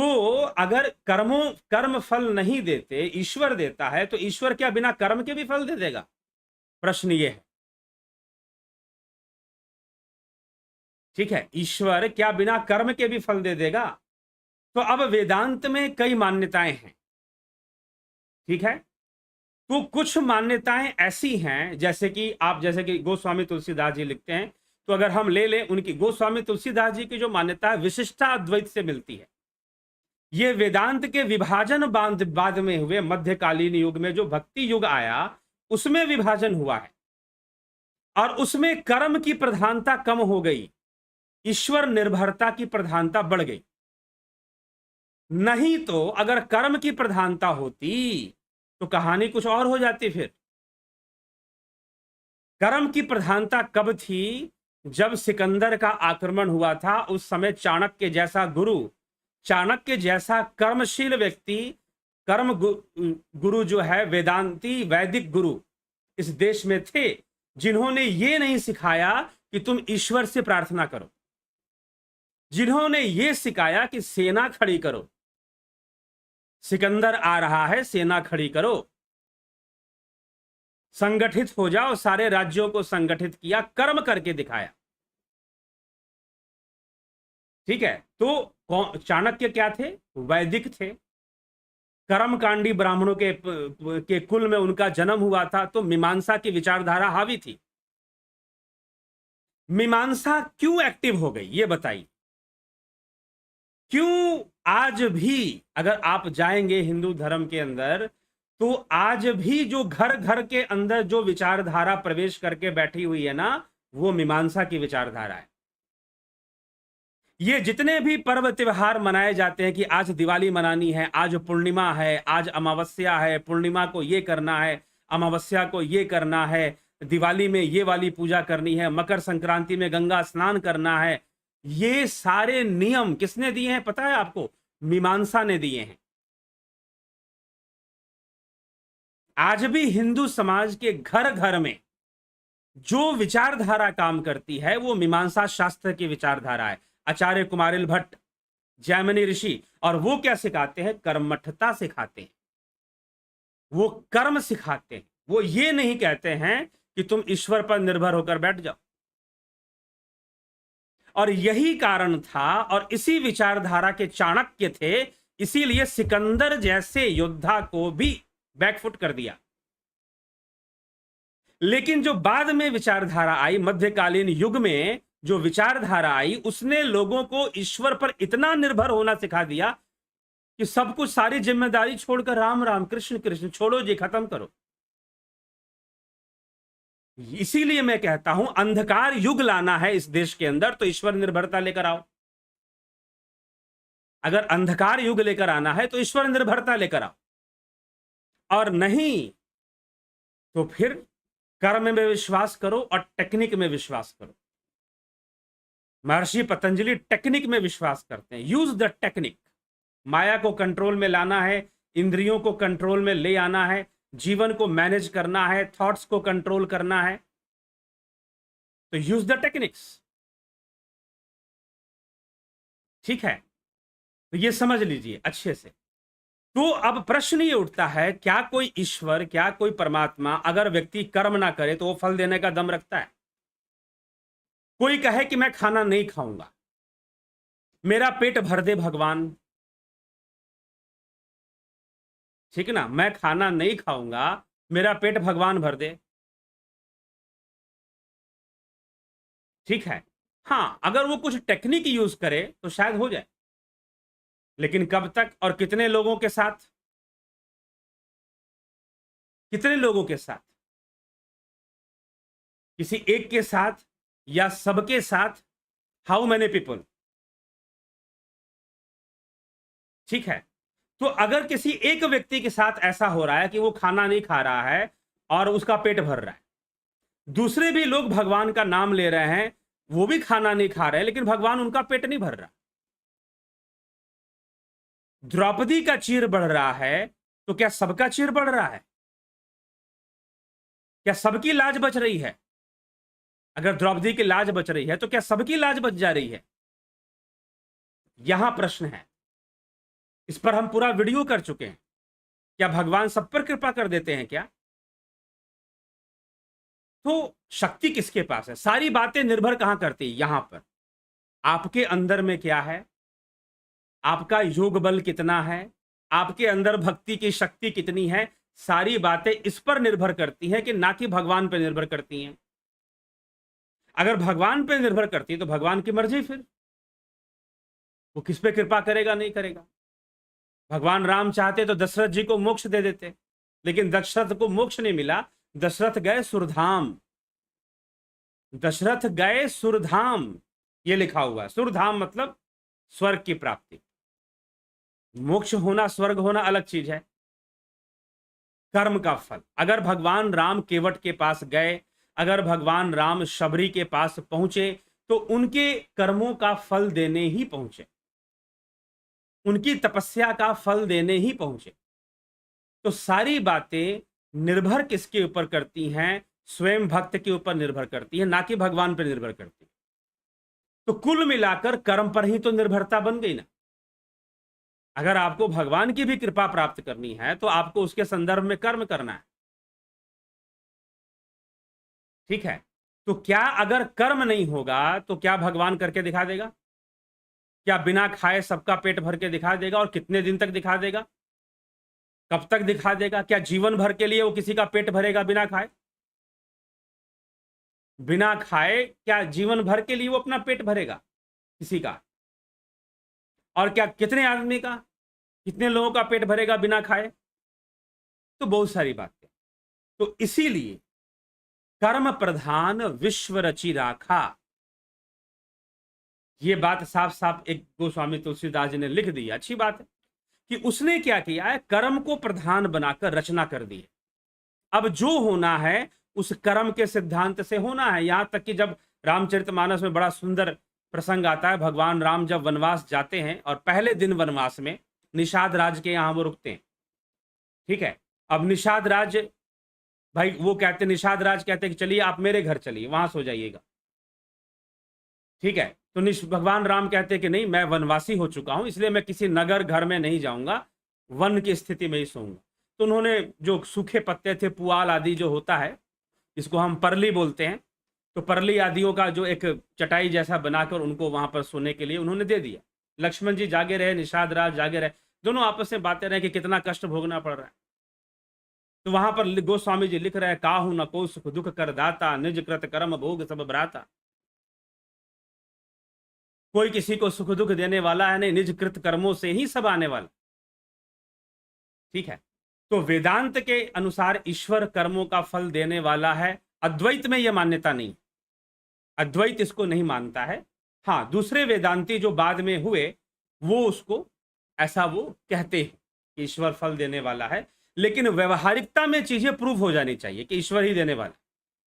A: अगर कर्म फल नहीं देते, ईश्वर देता है, तो ईश्वर क्या बिना कर्म के भी फल दे देगा? प्रश्न ये है। ठीक है, ईश्वर क्या बिना कर्म के भी फल दे देगा? तो अब वेदांत में कई मान्यताएं हैं। ठीक है, तो कुछ मान्यताएं ऐसी हैं जैसे कि गोस्वामी तुलसीदास जी लिखते हैं, तो अगर हम ले लें उनकी, गोस्वामी तुलसीदास जी की जो मान्यता है विशिष्टा अद्वैत से मिलती है। ये वेदांत के विभाजन बाद में हुए मध्यकालीन युग में जो भक्ति युग आया उसमें विभाजन हुआ है, और उसमें कर्म की प्रधानता कम हो गई, ईश्वर निर्भरता की प्रधानता बढ़ गई। नहीं तो अगर कर्म की प्रधानता होती तो कहानी कुछ और हो जाती। फिर कर्म की प्रधानता कब थी? जब सिकंदर का आक्रमण हुआ था, उस समय चाणक्य जैसा गुरु, चाणक्य जैसा कर्मशील व्यक्ति, गुरु जो है वेदांती वैदिक गुरु इस देश में थे, जिन्होंने ये नहीं सिखाया कि तुम ईश्वर से प्रार्थना करो, जिन्होंने ये सिखाया कि सेना खड़ी करो, सिकंदर आ रहा है, सेना खड़ी करो, संगठित हो जाओ, सारे राज्यों को संगठित किया, कर्म करके दिखाया। ठीक है, तो चाणक्य क्या थे? वैदिक थे। कर्मकांडी ब्राह्मणों के कुल में उनका जन्म हुआ था, तो मीमांसा की विचारधारा हावी थी। मीमांसा क्यों एक्टिव हो गई, ये बताइए। क्यों आज भी अगर आप जाएंगे हिंदू धर्म के अंदर, तो आज भी जो घर घर के अंदर जो विचारधारा प्रवेश करके बैठी हुई है ना, वो मीमांसा की विचारधारा है। ये जितने भी पर्व त्योहार मनाए जाते हैं कि आज दिवाली मनानी है, आज पूर्णिमा है, आज अमावस्या है, पूर्णिमा को ये करना है, अमावस्या को ये करना है, दिवाली में ये वाली पूजा करनी है, मकर संक्रांति में गंगा स्नान करना है, ये सारे नियम किसने दिए हैं पता है आपको? मीमांसा ने दिए हैं। आज भी हिंदू समाज के घर घर में जो विचारधारा काम करती है वो मीमांसा शास्त्र की विचारधारा है। आचार्य कुमारिल भट्ट, जैमिनी ऋषि, और वो क्या सिखाते हैं? कर्मठता सिखाते हैं। वो कर्म सिखाते हैं। वो ये नहीं कहते हैं कि तुम ईश्वर पर निर्भर होकर बैठ जाओ। और यही कारण था, और इसी विचारधारा के चाणक्य थे, इसीलिए सिकंदर जैसे योद्धा को भी बैकफुट कर दिया। लेकिन जो बाद में विचारधारा आई, मध्यकालीन युग में जो विचारधारा आई, उसने लोगों को ईश्वर पर इतना निर्भर होना सिखा दिया कि सब कुछ, सारी जिम्मेदारी छोड़कर राम राम कृष्ण कृष्ण, छोड़ो जी, खत्म करो। इसीलिए मैं कहता हूं, अंधकार युग लाना है इस देश के अंदर तो ईश्वर निर्भरता लेकर आओ। अगर अंधकार युग लेकर आना है तो ईश्वर निर्भरता लेकर आओ, और नहीं तो फिर कर्म में विश्वास करो और टेक्निक में विश्वास करो। महर्षि पतंजलि टेक्निक में विश्वास करते हैं। Use the technique. माया को कंट्रोल में लाना है, इंद्रियों को कंट्रोल में ले आना है, जीवन को मैनेज करना है, थॉट्स को कंट्रोल करना है, तो यूज द टेक्निक्स। ठीक है, तो ये समझ लीजिए अच्छे से। तो अब प्रश्न ये उठता है, क्या कोई ईश्वर, क्या कोई परमात्मा, अगर व्यक्ति कर्म ना करे तो वो फल देने का दम रखता है? कोई कहे कि मैं खाना नहीं खाऊंगा, मेरा पेट भर दे भगवान, ठीक है ना, मैं खाना नहीं खाऊंगा, मेरा पेट भगवान भर दे, ठीक है। हाँ, अगर वो कुछ टेक्निक यूज करे तो शायद हो जाए, लेकिन कब तक और कितने लोगों के साथ? कितने लोगों के साथ? किसी एक के साथ या सबके साथ? How many people? ठीक है, तो अगर किसी एक व्यक्ति के साथ ऐसा हो रहा है कि वो खाना नहीं खा रहा है और उसका पेट भर रहा है, दूसरे भी लोग भगवान का नाम ले रहे हैं, वो भी खाना नहीं खा रहे हैं, लेकिन भगवान उनका पेट नहीं भर रहा। द्रौपदी का चीर बढ़ रहा है, तो क्या सबका चीर बढ़ रहा है? क्या सबकी लाज बच रही है? अगर द्रौपदी की लाज बच रही है तो क्या सबकी लाज बच जा रही है? यहां प्रश्न है। इस पर हम पूरा वीडियो कर चुके हैं। क्या भगवान सब पर कृपा कर देते हैं क्या? तो शक्ति किसके पास है? सारी बातें निर्भर कहां करती है? यहां पर आपके अंदर में क्या है, आपका योग बल कितना है, आपके अंदर भक्ति की शक्ति कितनी है, सारी बातें इस पर निर्भर करती हैं कि ना कि भगवान पर निर्भर करती हैं। अगर भगवान पर निर्भर करती तो भगवान की मर्जी, फिर वो किस पे कृपा करेगा, नहीं करेगा। भगवान राम चाहते तो दशरथ जी को मोक्ष दे देते, लेकिन दशरथ को मोक्ष नहीं मिला। दशरथ गए सुरधाम, दशरथ गए सुरधाम, ये लिखा हुआ है। सुरधाम मतलब स्वर्ग की प्राप्ति। मोक्ष होना, स्वर्ग होना अलग चीज है। कर्म का फल। अगर भगवान राम केवट के पास गए, अगर भगवान राम शबरी के पास पहुंचे, तो उनके कर्मों का फल देने ही पहुंचे, उनकी तपस्या का फल देने ही पहुंचे। तो सारी बातें निर्भर किसके ऊपर करती हैं? स्वयं भक्त के ऊपर निर्भर करती है, ना कि भगवान पर निर्भर करती है। तो कुल मिलाकर कर्म पर ही तो निर्भरता बन गई ना। अगर आपको भगवान की भी कृपा प्राप्त करनी है तो आपको उसके संदर्भ में कर्म करना है, ठीक है। तो क्या अगर कर्म नहीं होगा तो क्या भगवान करके दिखा देगा? क्या बिना खाए सबका पेट भर के दिखा देगा? और कितने दिन तक दिखा देगा? कब तक दिखा देगा? क्या जीवन भर के लिए वो किसी का पेट भरेगा बिना खाए? बिना खाए क्या जीवन भर के लिए वो अपना पेट भरेगा किसी का? और क्या कितने आदमी का, कितने लोगों का पेट भरेगा बिना खाए? तो बहुत सारी बातें। तो इसीलिए कर्म प्रधान विश्व रचि राखा, ये बात साफ साफ एक गोस्वामी तुलसीदास जी ने लिख दी। अच्छी बात है कि उसने क्या किया है, कर्म को प्रधान बनाकर रचना कर दी है। अब जो होना है उस कर्म के सिद्धांत से होना है। यहां तक कि जब रामचरितमानस में बड़ा सुंदर प्रसंग आता है, भगवान राम जब वनवास जाते हैं और पहले दिन वनवास में निषाद राज के यहां वो रुकते हैं। ठीक है, अब निषाद राज भाई वो कहते, निषाद राज कहते हैं कि चलिए आप मेरे घर चलिए, वहां सो जाइएगा। ठीक है, तो भगवान राम कहते हैं कि नहीं, मैं वनवासी हो चुका हूं, इसलिए मैं किसी नगर घर में नहीं जाऊंगा, वन की स्थिति में ही सोऊंगा। तो उन्होंने जो सूखे पत्ते थे, पुआल आदि जो होता है, इसको हम परली बोलते हैं, तो परली आदियों का जो एक चटाई जैसा बनाकर उनको वहां पर सोने के लिए उन्होंने दे दिया। लक्ष्मण जी जागे रहे, निषाद राज जागे रहे, दोनों आपस में बातें रहे कि कितना कष्ट भोगना पड़ रहा है। तो वहां पर गोस्वामी जी लिख रहे हैं, काहू न को सुख दुख कर दाता, निज कृत कर्म भोग सब भ्राता। कोई किसी को सुख दुख देने वाला है नहीं, निज कृत कर्मों से ही सब आने वाला। ठीक है, तो वेदांत के अनुसार ईश्वर कर्मों का फल देने वाला है। अद्वैत में यह मान्यता नहीं, अद्वैत इसको नहीं मानता है। हाँ, दूसरे वेदांती जो बाद में हुए वो उसको ऐसा वो कहते हैं कि ईश्वर फल देने वाला है, लेकिन व्यवहारिकता में चीजें प्रूव हो जानी चाहिए कि ईश्वर ही देने वाला।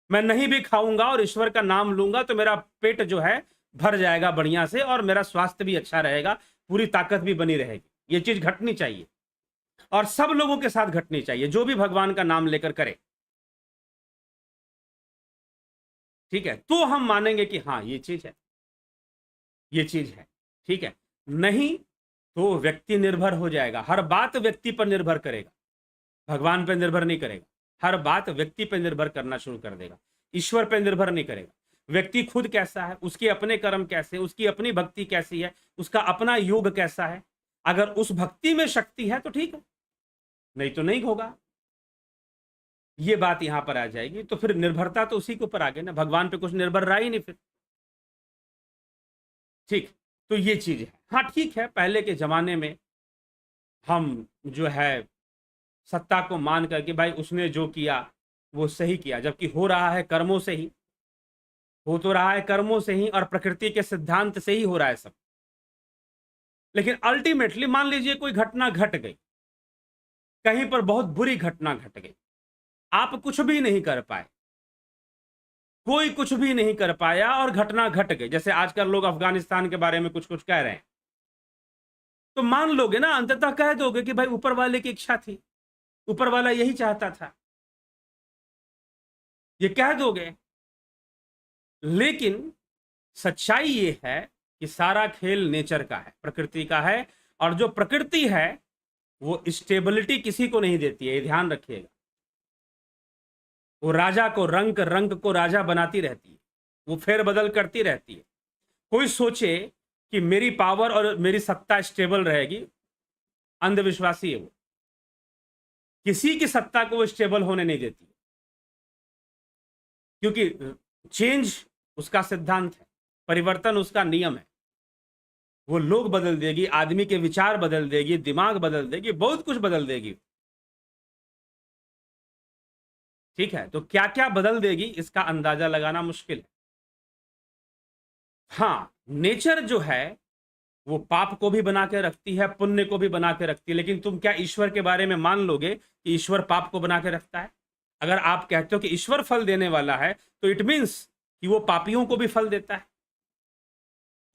A: मैं नहीं भी खाऊंगा और ईश्वर का नाम लूंगा तो मेरा पेट जो है भर जाएगा बढ़िया से, और मेरा स्वास्थ्य भी अच्छा रहेगा, पूरी ताकत भी बनी रहेगी। ये चीज घटनी चाहिए और सब लोगों के साथ घटनी चाहिए जो भी भगवान का नाम लेकर करे। ठीक है, तो हम मानेंगे कि हाँ ये चीज है, ये चीज है। ठीक है, नहीं तो व्यक्ति निर्भर हो जाएगा, हर बात व्यक्ति पर निर्भर करेगा, भगवान पर निर्भर नहीं करेगा। हर बात व्यक्ति पर निर्भर करना शुरू कर देगा, ईश्वर पर निर्भर नहीं करेगा। व्यक्ति खुद कैसा है, उसके अपने कर्म कैसे, उसकी अपनी भक्ति कैसी है, उसका अपना योग कैसा है। अगर उस भक्ति में शक्ति है तो ठीक है, नहीं तो नहीं होगा। ये बात यहां पर आ जाएगी। तो फिर निर्भरता तो उसी के ऊपर आ गई ना, भगवान पे कुछ निर्भर रहा ही नहीं फिर। ठीक, तो ये चीज है। हाँ ठीक है, पहले के जमाने में हम जो है सत्ता को मान करके भाई उसने जो किया वो सही किया, जबकि हो रहा है कर्मों से ही, हो तो रहा है कर्मों से ही और प्रकृति के सिद्धांत से ही हो रहा है सब। लेकिन अल्टीमेटली मान लीजिए कोई घटना घट गई, कहीं पर बहुत बुरी घटना घट गई, आप कुछ भी नहीं कर पाए, कोई कुछ भी नहीं कर पाया और घटना घट गई। जैसे आजकल लोग अफगानिस्तान के बारे में कुछ कुछ कह रहे हैं, तो मान लोगे ना, अंततः कह दोगे कि भाई ऊपर वाले की इच्छा थी, ऊपर वाला यही चाहता था, ये कह दोगे। लेकिन सच्चाई ये है कि सारा खेल नेचर का है, प्रकृति का है, और जो प्रकृति है वो स्टेबिलिटी किसी को नहीं देती है, ये ध्यान रखिएगा। वो राजा को रंग रंग को राजा बनाती रहती है, वो फेरबदल करती रहती है। कोई सोचे कि मेरी पावर और मेरी सत्ता स्टेबल रहेगी, अंधविश्वासी है वो, किसी की सत्ता को वो स्टेबल होने नहीं देती, क्योंकि चेंज उसका सिद्धांत है, परिवर्तन उसका नियम है। वो लोग बदल देगी, आदमी के विचार बदल देगी, दिमाग बदल देगी, बहुत कुछ बदल देगी। ठीक है, तो क्या क्या बदल देगी इसका अंदाजा लगाना मुश्किल है। हाँ, नेचर जो है वो पाप को भी बना के रखती है, पुण्य को भी बना के रखती है। लेकिन तुम क्या ईश्वर के बारे में मान लोगे कि ईश्वर पाप को बना के रखता है? अगर आप कहते हो कि ईश्वर फल देने वाला है तो इट मीन्स कि वो पापियों को भी फल देता है।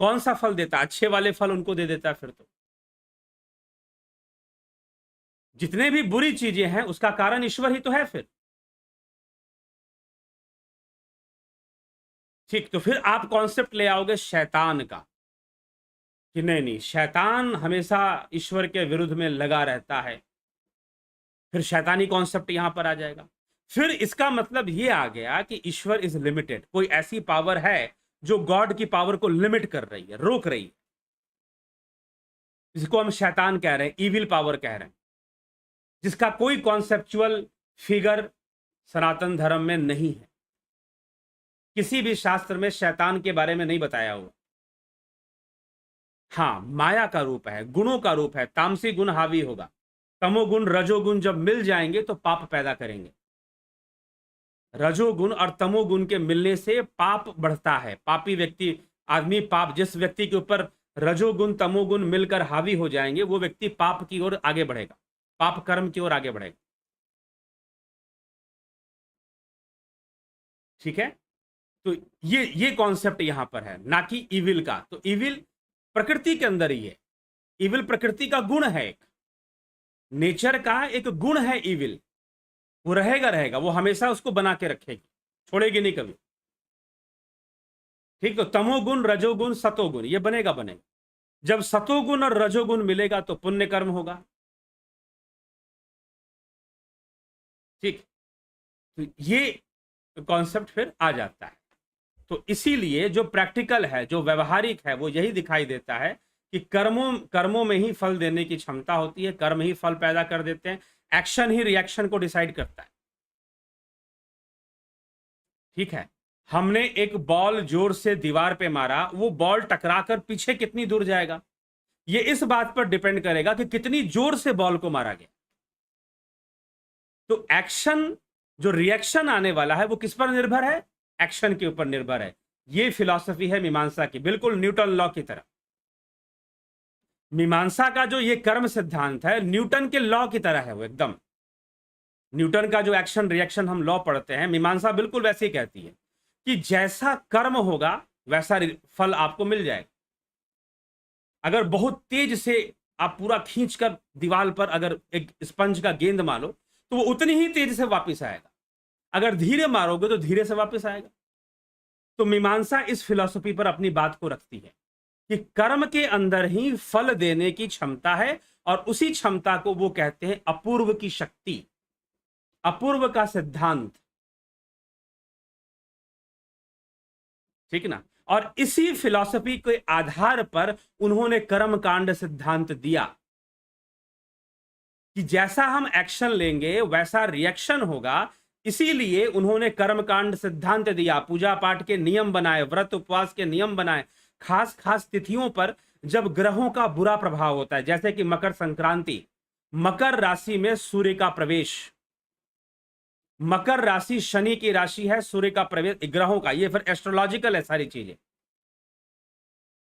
A: कौन सा फल देता है? अच्छे वाले फल उनको दे देता है। फिर तो जितने भी बुरी चीजें हैं उसका कारण ईश्वर ही तो है फिर। ठीक, तो फिर आप कॉन्सेप्ट ले आओगे शैतान का कि नहीं नहीं, शैतान हमेशा ईश्वर के विरुद्ध में लगा रहता है, फिर शैतानी कॉन्सेप्ट यहां पर आ जाएगा। फिर इसका मतलब ये आ गया कि ईश्वर इज लिमिटेड, कोई ऐसी पावर है जो गॉड की पावर को लिमिट कर रही है, रोक रही है। जिसको हम शैतान कह रहे हैं, इविल पावर कह रहे हैं, जिसका कोई कॉन्सेप्चुअल फिगर सनातन धर्म में नहीं है। किसी भी शास्त्र में शैतान के बारे में नहीं बताया हुआ। हाँ, माया का रूप है, गुणों का रूप है, तामसी गुण हावी होगा, तमोगुण रजोगुण जब मिल जाएंगे तो पाप पैदा करेंगे। रजोगुण और तमोगुण के मिलने से पाप बढ़ता है। पापी व्यक्ति, आदमी पाप, जिस व्यक्ति के ऊपर रजोगुण तमोगुण मिलकर हावी हो जाएंगे वो व्यक्ति पाप की ओर आगे बढ़ेगा, पाप कर्म की ओर आगे बढ़ेगा। ठीक है, तो ये कॉन्सेप्ट यहां पर है, ना कि इविल का। तो इविल प्रकृति के अंदर ही है, इविल प्रकृति का गुण है, एक नेचर का एक गुण है इविल। वो रहेगा रहेगा, वो हमेशा उसको बना के रखेगी, छोड़ेगी नहीं कभी। ठीक, तो तमोगुण रजोगुण सतोगुण ये बनेगा बनेगा। जब सतोगुण और रजोगुण मिलेगा तो पुण्य कर्म होगा। ठीक, तो ये कॉन्सेप्ट फिर आ जाता है। तो इसीलिए जो प्रैक्टिकल है, जो व्यवहारिक है, वो यही दिखाई देता है कि कर्मों में ही फल देने की क्षमता होती है, कर्म ही फल पैदा कर देते हैं, एक्शन ही रिएक्शन को डिसाइड करता है। ठीक है, हमने एक बॉल जोर से दीवार पे मारा, वो बॉल टकराकर पीछे कितनी दूर जाएगा, ये इस बात पर डिपेंड करेगा कि कितनी जोर से बॉल को मारा गया। तो एक्शन, जो रिएक्शन आने वाला है वो किस पर निर्भर है, एक्शन के ऊपर निर्भर है। ये फिलॉसफी है मीमांसा की, बिल्कुल न्यूटन लॉ की तरह। मीमांसा का जो ये कर्म सिद्धांत है न्यूटन के लॉ की तरह है, वो एकदम न्यूटन का जो एक्शन रिएक्शन हम लॉ पढ़ते हैं, मीमांसा बिल्कुल वैसे ही कहती है कि जैसा कर्म होगा वैसा फल आपको मिल जाएगा। अगर बहुत तेज से आप पूरा खींचकर दीवार पर अगर एक स्पंज का गेंद मारो तो वो उतनी ही तेज से वापस आएगा, अगर धीरे मारोगे तो धीरे से वापस आएगा। तो मीमांसा इस फिलॉसफी पर अपनी बात को रखती है कि कर्म के अंदर ही फल देने की क्षमता है, और उसी क्षमता को वो कहते हैं अपूर्व की शक्ति, अपूर्व का सिद्धांत। ठीक ना, और इसी फिलॉसफी के आधार पर उन्होंने कर्मकांड सिद्धांत दिया कि जैसा हम एक्शन लेंगे वैसा रिएक्शन होगा। इसीलिए उन्होंने कर्मकांड सिद्धांत दिया, पूजा पाठ के नियम बनाए, व्रत उपवास के नियम बनाए, खास खास तिथियों पर जब ग्रहों का बुरा प्रभाव होता है, जैसे कि मकर संक्रांति, मकर राशि में सूर्य का प्रवेश, मकर राशि शनि की राशि है, सूर्य का प्रवेश ग्रहों का, ये फिर एस्ट्रोलॉजिकल है सारी चीजें।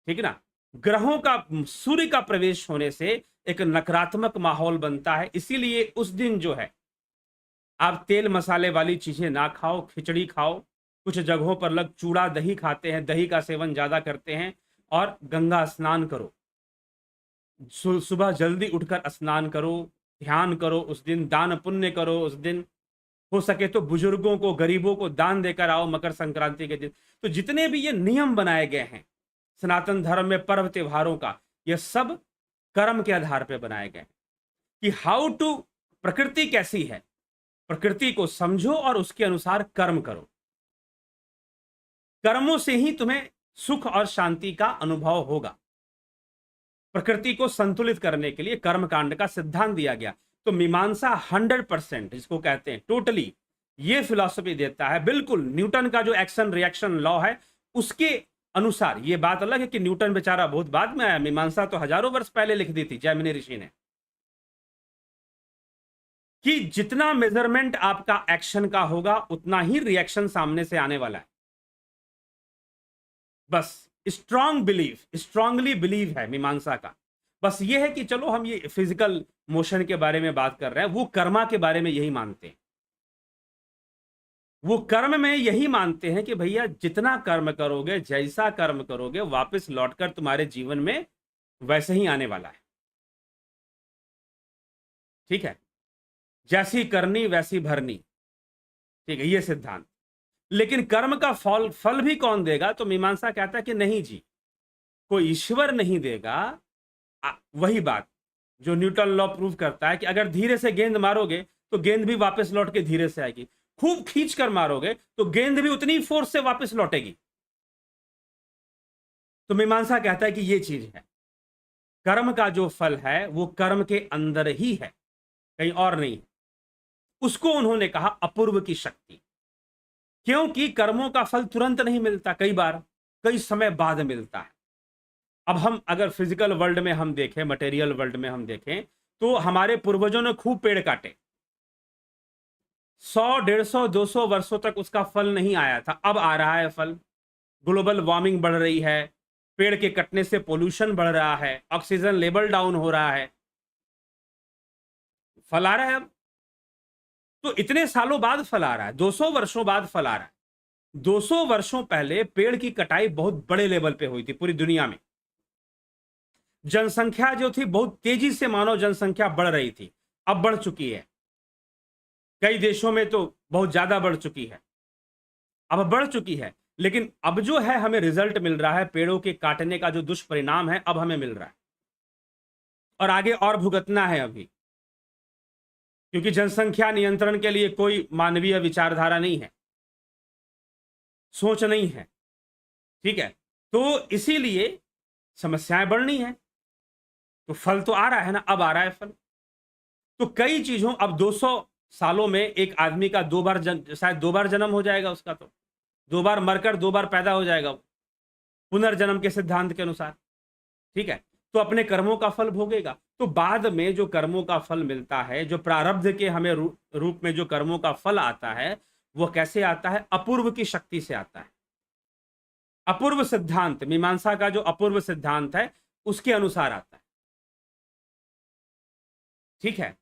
A: ठीक है ना, ग्रहों का सूर्य का प्रवेश होने से एक नकारात्मक माहौल बनता है। इसीलिए उस दिन जो है आप तेल मसाले वाली चीजें ना खाओ, खिचड़ी खाओ, कुछ जगहों पर लोग चूड़ा दही खाते हैं, दही का सेवन ज्यादा करते हैं, और गंगा स्नान करो, सुबह जल्दी उठकर स्नान करो, ध्यान करो, उस दिन दान पुण्य करो, उस दिन हो सके तो बुजुर्गों को गरीबों को दान देकर आओ मकर संक्रांति के दिन। तो जितने भी ये नियम बनाए गए हैं सनातन धर्म में पर्व त्योहारों का, ये सब कर्म के आधार पर बनाए गए हैं कि हाउ टू, प्रकृति कैसी है, प्रकृति को समझो और उसके अनुसार कर्म करो। कर्मों से ही तुम्हें सुख और शांति का अनुभव होगा। प्रकृति को संतुलित करने के लिए कर्मकांड का सिद्धांत दिया गया। तो मीमांसा 100%, जिसको कहते हैं टोटली, ये फिलॉसफी देता है, बिल्कुल न्यूटन का जो एक्शन रिएक्शन लॉ है उसके अनुसार। ये बात अलग है कि न्यूटन बेचारा बहुत बाद में आया, मीमांसा तो हजारों वर्ष पहले लिख दी थी जैमिनी ऋषि ने, कि जितना मेजरमेंट आपका एक्शन का होगा उतना ही रिएक्शन सामने से आने वाला है। बस स्ट्रांगली बिलीव है मीमांसा का। बस ये है कि चलो हम ये फिजिकल मोशन के बारे में बात कर रहे हैं, वो कर्मा के बारे में यही मानते हैं। वो कर्म में यही मानते हैं कि भैया जितना कर्म करोगे, जैसा कर्म करोगे, वापस लौटकर तुम्हारे जीवन में वैसे ही आने वाला है। ठीक है, जैसी करनी वैसी भरनी। ठीक है, ये सिद्धांत। लेकिन कर्म का फल भी कौन देगा, तो मीमांसा कहता है कि नहीं जी, कोई ईश्वर नहीं देगा। वही बात जो न्यूटन लॉ प्रूव करता है कि अगर धीरे से गेंद मारोगे तो गेंद भी वापस लौट के धीरे से आएगी, खूब खींच कर मारोगे तो गेंद भी उतनी फोर्स से वापस लौटेगी। तो मीमांसा कहता है कि ये चीज है। कर्म का जो फल है वो कर्म के अंदर ही है, कहीं और नहीं। उसको उन्होंने कहा अपूर्व की शक्ति, क्योंकि कर्मों का फल तुरंत नहीं मिलता, कई बार कई समय बाद मिलता है। अब हम अगर फिजिकल वर्ल्ड में हम देखें, मटेरियल वर्ल्ड में हम देखें, तो हमारे पूर्वजों ने खूब पेड़ काटे, 100 150 200 वर्षों तक उसका फल नहीं आया था, अब आ रहा है फल। ग्लोबल वार्मिंग बढ़ रही है, पेड़ के कटने से पोल्यूशन बढ़ रहा है, ऑक्सीजन लेवल डाउन हो रहा है, फल आ रहा है अब। तो इतने सालों बाद फल आ रहा है, 200 वर्षों बाद फल आ रहा है। 200 वर्षों पहले पेड़ की कटाई बहुत बड़े लेवल पे हुई थी पूरी दुनिया में। जनसंख्या जो थी बहुत तेजी से, मानव जनसंख्या बढ़ रही थी, अब बढ़ चुकी है, कई देशों में तो बहुत ज्यादा बढ़ चुकी है, अब बढ़ चुकी है। लेकिन अब जो है हमें रिजल्ट मिल रहा है, पेड़ों के काटने का जो दुष्परिणाम है अब हमें मिल रहा है, और आगे और भुगतना है अभी, क्योंकि जनसंख्या नियंत्रण के लिए कोई मानवीय विचारधारा नहीं है, सोच नहीं है, ठीक है। तो इसीलिए समस्याएं बढ़नी है, तो फल तो आ रहा है ना, अब आ रहा है फल। तो कई चीजों, अब 200 सालों में एक आदमी का शायद 2 बार जन्म हो जाएगा उसका, तो 2 बार मरकर 2 बार पैदा हो जाएगा वो, पुनर्जन्म के सिद्धांत के अनुसार, ठीक है। तो अपने कर्मों का फल भोगेगा। तो बाद में जो कर्मों का फल मिलता है, जो प्रारब्ध के हमें रूप में जो कर्मों का फल आता है, वो कैसे आता है? अपूर्व की शक्ति से आता है। अपूर्व सिद्धांत, मीमांसा का जो अपूर्व सिद्धांत है उसके अनुसार आता है, ठीक है।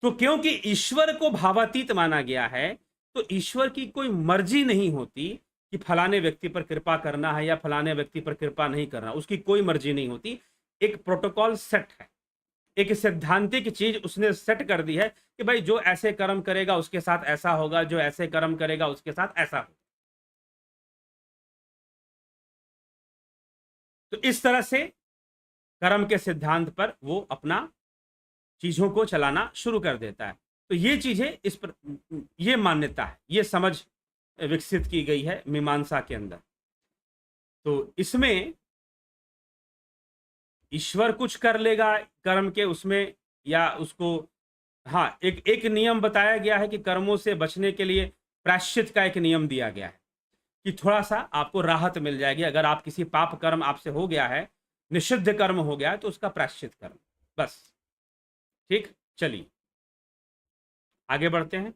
A: तो क्योंकि ईश्वर को भावातीत माना गया है, तो ईश्वर की कोई मर्जी नहीं होती कि फलाने व्यक्ति पर कृपा करना है या फलाने व्यक्ति पर कृपा नहीं करना, उसकी कोई मर्जी नहीं होती। एक प्रोटोकॉल सेट है, एक सिद्धांतिक चीज उसने सेट कर दी है कि भाई जो ऐसे कर्म करेगा उसके साथ ऐसा होगा, जो ऐसे कर्म करेगा उसके साथ ऐसा होगा। तो इस तरह से कर्म के सिद्धांत पर वो अपना चीजों को चलाना शुरू कर देता है। तो ये चीजें इस पर, ये मान्यता है, ये समझ विकसित की गई है मीमांसा के अंदर। तो इसमें ईश्वर कुछ कर लेगा कर्म के उसमें, या उसको, हाँ, एक एक नियम बताया गया है कि कर्मों से बचने के लिए प्रायश्चित का एक नियम दिया गया है कि थोड़ा सा आपको राहत मिल जाएगी अगर आप किसी पाप कर्म आपसे हो गया है, निषिद्ध कर्म हो गया है, तो उसका प्रायश्चित कर्म, बस। ठीक, चलिए आगे बढ़ते हैं।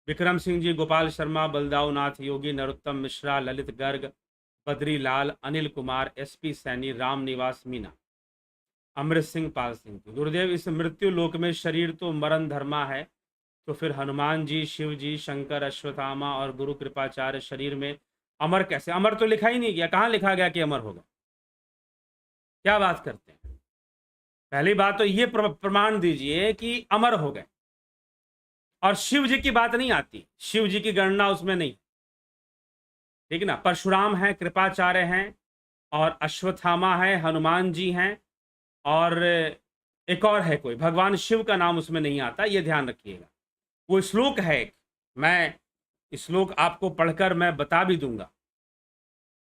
A: विक्रम सिंह जी, गोपाल शर्मा, बलदाऊ नाथ योगी, नरोत्तम मिश्रा, ललित गर्ग, बद्री लाल, अनिल कुमार, एसपी सैनी, राम निवास मीना, अमृत सिंह, पाल सिंह। गुरुदेव, इस मृत्यु लोक में शरीर तो मरण धर्मा है, तो फिर हनुमान जी, शिव जी, शंकर, अश्वत्थामा और गुरु कृपाचार्य शरीर में अमर कैसे? अमर तो लिखा ही नहीं गया, कहाँ लिखा गया कि अमर होगा? क्या बात करते हैं? पहली बात तो ये प्रमाण दीजिए कि अमर हो गए, और शिव जी की बात नहीं आती, शिव जी की गणना उसमें नहीं, ठीक ना। परशुराम है, कृपाचार्य हैं, और अश्वत्थामा है, हनुमान जी हैं, और एक और है कोई, भगवान शिव का नाम उसमें नहीं आता, ये ध्यान रखिएगा। वो श्लोक है, मैं श्लोक आपको पढ़कर मैं बता भी दूंगा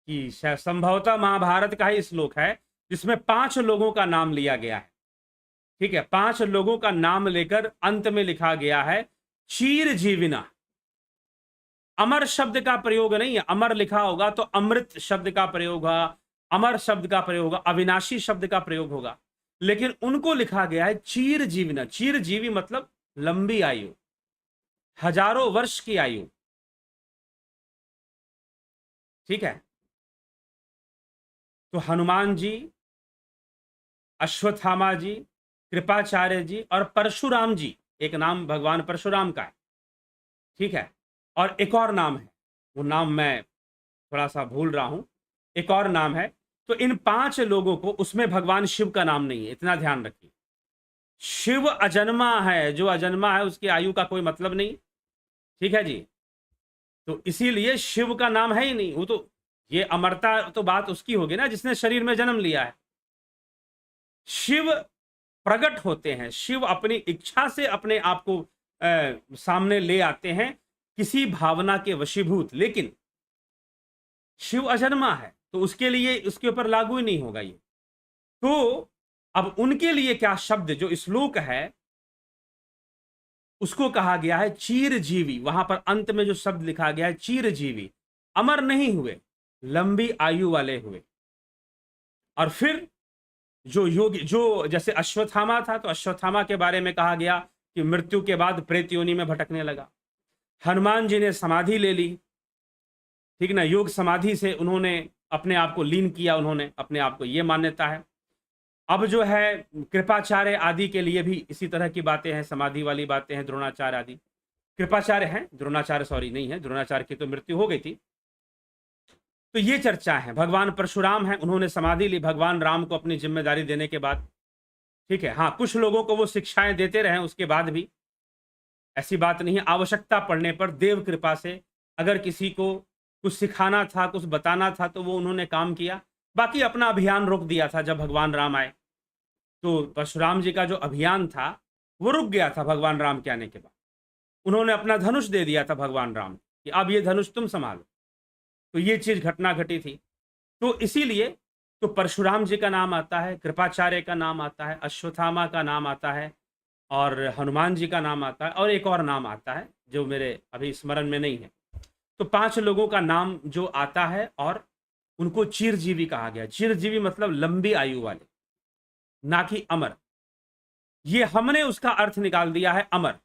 A: कि संभवतः महाभारत का ही श्लोक है जिसमें 5 लोगों का नाम लिया गया है, ठीक है। 5 लोगों का नाम लेकर अंत में लिखा गया है चीर जीविना। अमर शब्द का प्रयोग नहीं है, अमर लिखा होगा तो अमृत शब्द का प्रयोग होगा, अमर शब्द का प्रयोग होगा, अविनाशी शब्द का प्रयोग होगा, लेकिन उनको लिखा गया है चीर जीविना। चीर जीवी मतलब लंबी आयु, हजारों वर्ष की आयु, ठीक है। तो हनुमान जी, अश्वत्थामा जी, कृपाचार्य जी और परशुराम जी, एक नाम भगवान परशुराम का है, ठीक है। और एक और नाम है, वो नाम मैं थोड़ा सा भूल रहा हूं, एक और नाम है। तो इन 5 लोगों को, उसमें भगवान शिव का नाम नहीं है, इतना ध्यान रखिए। शिव अजन्मा है, जो अजन्मा है उसकी आयु का कोई मतलब नहीं, ठीक है जी। तो इसीलिए शिव का नाम है ही नहीं, वो तो, ये अमरता तो बात उसकी होगी ना जिसने शरीर में जन्म लिया है। शिव प्रकट होते हैं, शिव अपनी इच्छा से अपने आप को सामने ले आते हैं किसी भावना के वशीभूत। लेकिन शिव अजन्मा है, तो उसके लिए उसके ऊपर लागू ही नहीं होगा ये। तो अब उनके लिए क्या शब्द, जो श्लोक है उसको कहा गया है चीरजीवी। वहां पर अंत में जो शब्द लिखा गया है चीरजीवी, अमर नहीं हुए, लंबी आयु वाले हुए। और फिर जो योगी, जो जैसे अश्वत्थामा था, तो अश्वत्थामा के बारे में कहा गया कि मृत्यु के बाद प्रेत योनि में भटकने लगा। हनुमान जी ने समाधि ले ली, ठीक ना, योग समाधि से उन्होंने अपने आप को लीन किया, उन्होंने अपने आप को, ये मान्यता है। अब जो है कृपाचार्य आदि के लिए भी इसी तरह की बातें हैं, समाधि वाली बातें हैं, द्रोणाचार्य आदि। कृपाचार्य हैं, द्रोणाचार्य सॉरी नहीं है, द्रोणाचार्य की तो मृत्यु हो गई थी। तो ये चर्चा है। भगवान परशुराम हैं, उन्होंने समाधि ली भगवान राम को अपनी जिम्मेदारी देने के बाद, ठीक है। हाँ, कुछ लोगों को वो शिक्षाएं देते रहे उसके बाद भी, ऐसी बात नहीं है। आवश्यकता पड़ने पर देव कृपा से अगर किसी को कुछ सिखाना था, कुछ बताना था, तो वो उन्होंने काम किया। बाकी अपना अभियान रोक दिया था जब भगवान राम आए, तो परशुराम जी का जो अभियान था वो रुक गया था भगवान राम के आने के बाद। उन्होंने अपना धनुष दे दिया था भगवान राम कि अब ये धनुष तुम संभालो। तो ये चीज घटना घटी थी। तो इसीलिए तो परशुराम जी का नाम आता है, कृपाचार्य का नाम आता है, अश्वत्थामा का नाम आता है, और हनुमान जी का नाम आता है, और एक और नाम आता है जो मेरे अभी स्मरण में नहीं है। तो 5 लोगों का नाम जो आता है, और उनको चिरजीवी कहा गया। चिरजीवी मतलब लंबी आयु वाले, ना कि अमर। ये हमने उसका अर्थ निकाल दिया है अमर,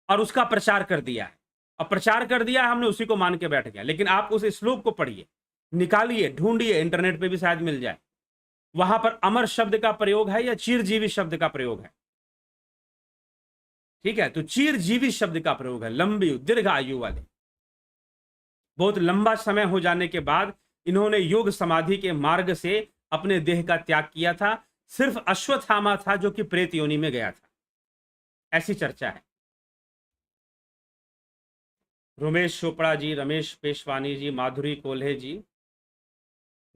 A: और उसका प्रचार कर दिया है। अब प्रचार कर दिया है हमने, उसी को मान के बैठ गया। लेकिन आप उस श्लोक को पढ़िए, निकालिए, ढूंढिए, इंटरनेट पे भी शायद मिल जाए। वहां पर अमर शब्द का प्रयोग है या चिरजीवी शब्द का प्रयोग है, ठीक है। तो चिरजीवी शब्द का प्रयोग है, लंबी दीर्घ आयु वाले। बहुत लंबा समय हो जाने के बाद इन्होंने योग समाधि के मार्ग से अपने देह का त्याग किया था। सिर्फ अश्वत्थामा था जो कि प्रेत योनि में गया था, ऐसी चर्चा है। रोमेश चोपड़ा जी, रमेश पेशवानी जी, माधुरी कोल्हे जी,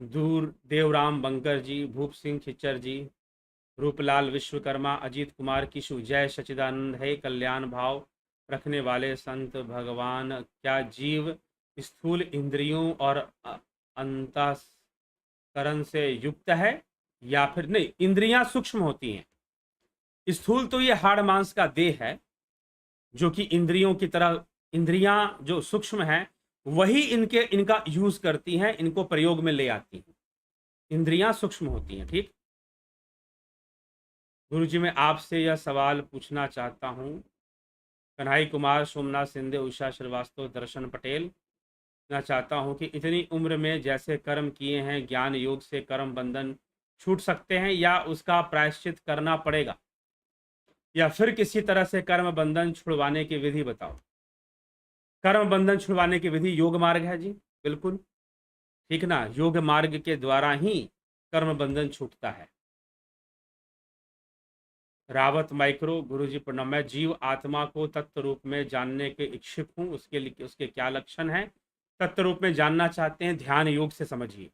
A: दूर देवराम बंकर जी, भूप सिंह खिच्चर जी, रूपलाल विश्वकर्मा, अजीत कुमार किशु, जय सचिदानंद है, कल्याण भाव रखने वाले संत भगवान, क्या जीव स्थूल इंद्रियों और अंतःकरण से युक्त है, या फिर नहीं, इंद्रियां सूक्ष्म होती हैं। स्थूल तो ये हाड़ मांस का देह है जो कि इंद्रियों की तरह, इंद्रियां जो सूक्ष्म हैं वही इनका यूज करती हैं, इनको प्रयोग में ले आती हैं। इंद्रियां सूक्ष्म होती हैं, ठीक। गुरुजी, मैं आपसे यह सवाल पूछना चाहता हूं। कन्हई कुमार, सोमनाथ सिंधे, उषा श्रीवास्तव, दर्शन पटेल। मैं चाहता हूं कि इतनी उम्र में जैसे कर्म किए हैं, ज्ञान योग से कर्म बंधन छूट सकते हैं, या उसका प्रायश्चित करना पड़ेगा, या फिर किसी तरह से कर्म बंधन छुड़वाने की विधि बताओ। कर्म बंधन छुड़वाने की विधि योग मार्ग है जी, बिल्कुल ठीक ना। योग मार्ग के द्वारा ही कर्म बंधन छूटता है। रावत माइक्रो, गुरुजी प्रणाम। मैं जीव आत्मा को तत्व रूप में जानने के इच्छुक हूँ, उसके लिए उसके क्या लक्षण हैं? तत्व रूप में जानना चाहते हैं, ध्यान योग से समझिए।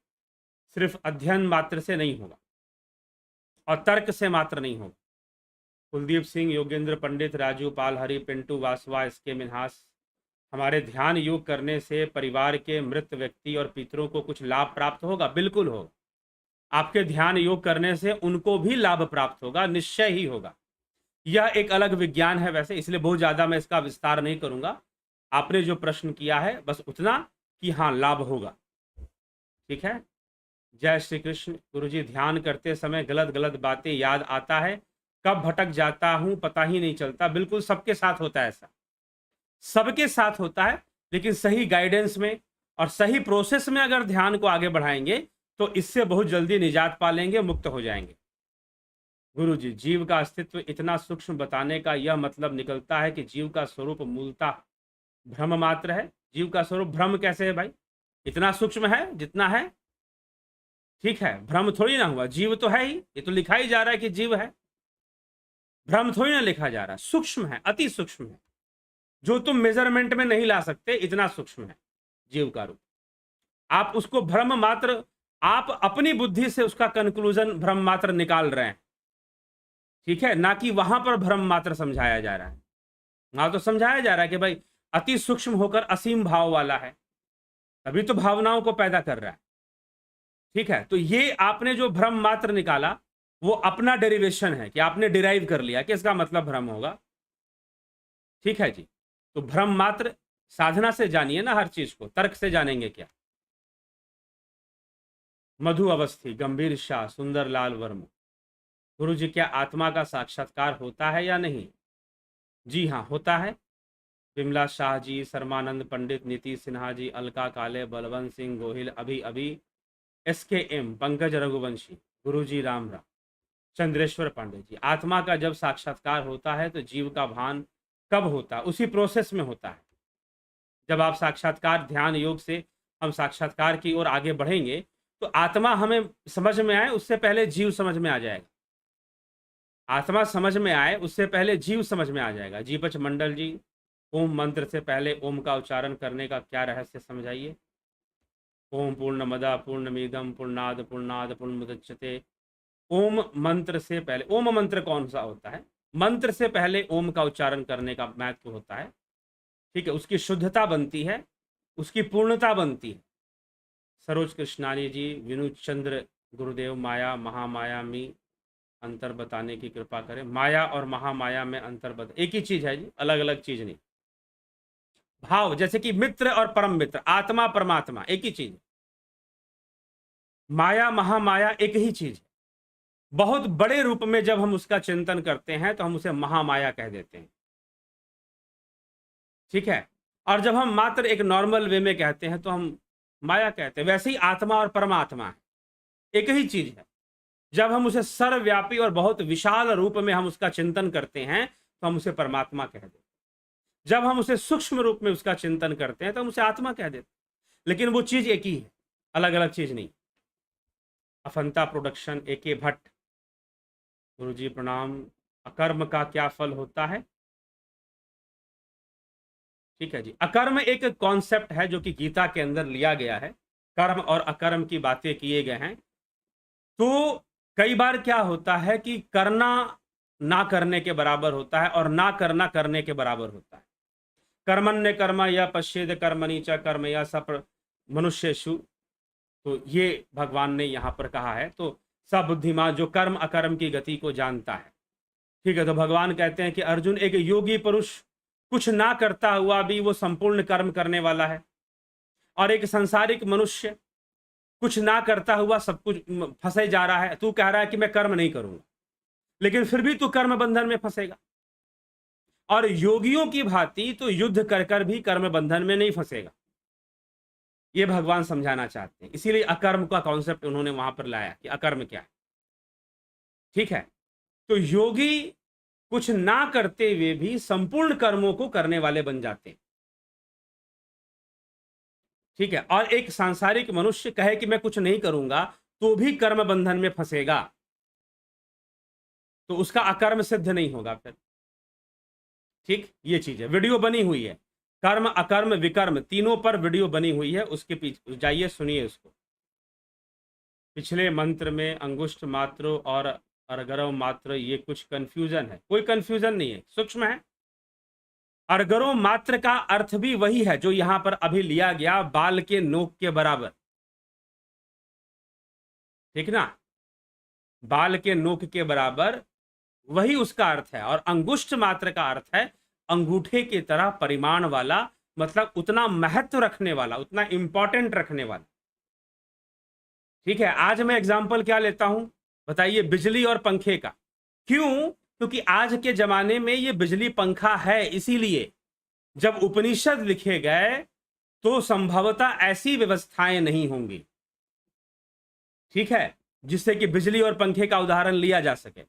A: सिर्फ अध्ययन मात्र से नहीं होगा, और तर्क से मात्र नहीं होगा। कुलदीप सिंह, योगेंद्र पंडित, राजू पाल, हरि, पिंटू वासवा, इसके मिन्हास। हमारे ध्यान योग करने से परिवार के मृत व्यक्ति और पितरों को कुछ लाभ प्राप्त होगा? बिल्कुल होगा। आपके ध्यान योग करने से उनको भी लाभ प्राप्त होगा, निश्चय ही होगा। यह एक अलग विज्ञान है वैसे, इसलिए बहुत ज्यादा मैं इसका विस्तार नहीं करूंगा। आपने जो प्रश्न किया है बस उतना कि हाँ, लाभ होगा, ठीक है। जय श्री कृष्ण। गुरुजी, ध्यान करते समय गलत गलत बातें याद आता है, कब भटक जाता हूं पता ही नहीं चलता। बिल्कुल सबके साथ होता है ऐसा, सबके साथ होता है। लेकिन सही गाइडेंस में और सही प्रोसेस में अगर ध्यान को आगे बढ़ाएंगे तो इससे बहुत जल्दी निजात पा लेंगे, मुक्त हो जाएंगे। गुरुजी, जीव का अस्तित्व इतना सूक्ष्म बताने का यह मतलब निकलता है कि जीव का स्वरूप मूलतः भ्रम मात्र है। जीव का स्वरूप भ्रम कैसे है भाई? इतना सूक्ष्म है जितना है, ठीक है। भ्रम थोड़ी ना हुआ, जीव तो है ही, ये तो लिखा ही जा रहा है कि जीव है। भ्रम थोड़ी ना लिखा जा रहा, सूक्ष्म है, अति सूक्ष्म है, जो तुम मेजरमेंट में नहीं ला सकते, इतना सूक्ष्म है जीव का रूप। आप उसको भ्रम मात्र, आप अपनी बुद्धि से उसका कंक्लूजन भ्रम मात्र निकाल रहे हैं, ठीक है, ना कि वहां पर भ्रम मात्र समझाया जा रहा है। वहां तो समझाया जा रहा है कि भाई अति सूक्ष्म होकर असीम भाव वाला है, तभी तो भावनाओं को पैदा कर रहा है। ठीक है, तो ये आपने जो भ्रम मात्र निकाला वो अपना डेरिवेशन है कि आपने डिराइव कर लिया कि इसका मतलब भ्रम होगा। ठीक है जी, तो भ्रम मात्र साधना से जानिए ना हर चीज को, तर्क से जानेंगे क्या। मधु अवस्थी, गंभीर शाह, सुंदर लाल वर्मा। गुरु जी, क्या आत्मा का साक्षात्कार होता है या नहीं? जी हाँ, होता है। विमला शाह जी, शर्मानंद पंडित, नीति सिन्हा जी, अलका काले, बलवंत सिंह गोहिल, अभी अभी, SKM, पंकज रघुवंशी, गुरु जी राम राम, चंद्रेश्वर पांडे जी। आत्मा का जब साक्षात्कार होता है तो जीव का भान कब होता है? उसी प्रोसेस में होता है। जब आप साक्षात्कार ध्यान योग से हम साक्षात्कार की ओर आगे बढ़ेंगे तो आत्मा हमें समझ में आए उससे पहले जीव समझ में आ जाएगा। आत्मा समझ में आए उससे पहले जीव समझ में आ जाएगा। जीपच मंडल जी, ओम मंत्र से पहले ओम का उच्चारण करने का क्या रहस्य समझाइए। ओम पूर्णमदा पूर्णमिदं पूर्णाद पूर्णाद पूर्णमुदच्यते। ओम मंत्र से पहले, ओम मंत्र कौन सा होता है? मंत्र से पहले ओम का उच्चारण करने का महत्व होता है। ठीक है, उसकी शुद्धता बनती है, उसकी पूर्णता बनती है। सरोज कृष्णानी जी, विनु चंद्र गुरुदेव, माया महामाया में अंतर बताने की कृपा करें। माया और महामाया में अंतर बता, एक ही चीज है जी, अलग अलग चीज नहीं। भाव जैसे कि मित्र और परम मित्र, आत्मा परमात्मा एक ही चीज है। माया महामाया एक ही चीज है। बहुत बड़े रूप में जब हम उसका चिंतन करते हैं तो हम उसे महामाया कह देते हैं। ठीक है, और जब हम मात्र एक नॉर्मल वे में कहते हैं तो हम माया कहते हैं। वैसे ही आत्मा और परमात्मा है, एक ही चीज है। जब हम उसे सर्वव्यापी और बहुत विशाल रूप में हम उसका चिंतन करते हैं तो हम उसे परमात्मा कह देते हैं। जब हम उसे सूक्ष्म रूप में उसका चिंतन करते हैं तो हम उसे आत्मा कह देते हैं। लेकिन वो चीज एक ही है, अलग अलग चीज नहीं। अफंता प्रोडक्शन, AK भट्ट, गुरुजी प्रणाम। अकर्म का क्या फल होता है? ठीक है जी, अकर्म एक कॉन्सेप्ट है जो कि गीता के अंदर लिया गया है। कर्म और अकर्म की बातें किए गए हैं। तो कई बार क्या होता है कि करना ना करने के बराबर होता है और ना करना करने के बराबर होता है। कर्मण्य कर्म या पश्चेद कर्मणि च कर्म या सप मनुष्येषु, तो ये भगवान ने यहाँ पर कहा है। तो सबुद्धिमान जो कर्म अकर्म की गति को जानता है। ठीक है, तो भगवान कहते हैं कि अर्जुन, एक योगी पुरुष कुछ ना करता हुआ भी वो संपूर्ण कर्म करने वाला है, और एक संसारिक मनुष्य कुछ ना करता हुआ सब कुछ फंसे जा रहा है। तू कह रहा है कि मैं कर्म नहीं करूंगा, लेकिन फिर भी तू कर्म बंधन में फंसेगा। और योगियों की भांति तो युद्ध कर कर भी कर्म बंधन में नहीं फंसेगा, ये भगवान समझाना चाहते हैं। इसीलिए अकर्म का कॉन्सेप्ट उन्होंने वहां पर लाया कि अकर्म क्या है। ठीक है, तो योगी कुछ ना करते हुए भी संपूर्ण कर्मों को करने वाले बन जाते हैं। ठीक है, और एक सांसारिक मनुष्य कहे कि मैं कुछ नहीं करूंगा तो भी कर्म बंधन में फंसेगा, तो उसका अकर्म सिद्ध नहीं होगा फिर। ठीक, ये चीज है, वीडियो बनी हुई है, कर्म अकर्म विकर्म तीनों पर वीडियो बनी हुई है, उसके पीछे जाइए सुनिए उसको। पिछले मंत्र में अंगुष्ठ मात्र और अर्गरव मात्र, ये कुछ कंफ्यूजन है? कोई कंफ्यूजन नहीं है, सूक्ष्म है। अर्गरो मात्र का अर्थ भी वही है जो यहां पर अभी लिया गया, बाल के नोक के बराबर। ठीक ना, बाल के नोक के बराबर वही उसका अर्थ है। और अंगुष्ठ मात्र का अर्थ है अंगूठे की तरह परिमाण वाला, मतलब उतना महत्व रखने वाला, उतना इंपॉर्टेंट रखने वाला। ठीक है, आज मैं एग्जांपल क्या लेता हूं बताइए? बिजली और पंखे का। क्यों? क्योंकि आज के जमाने में ये बिजली पंखा है, इसीलिए जब उपनिषद लिखे गए तो संभवतः ऐसी व्यवस्थाएं नहीं होंगी, ठीक है, जिससे कि बिजली और पंखे का उदाहरण लिया जा सके।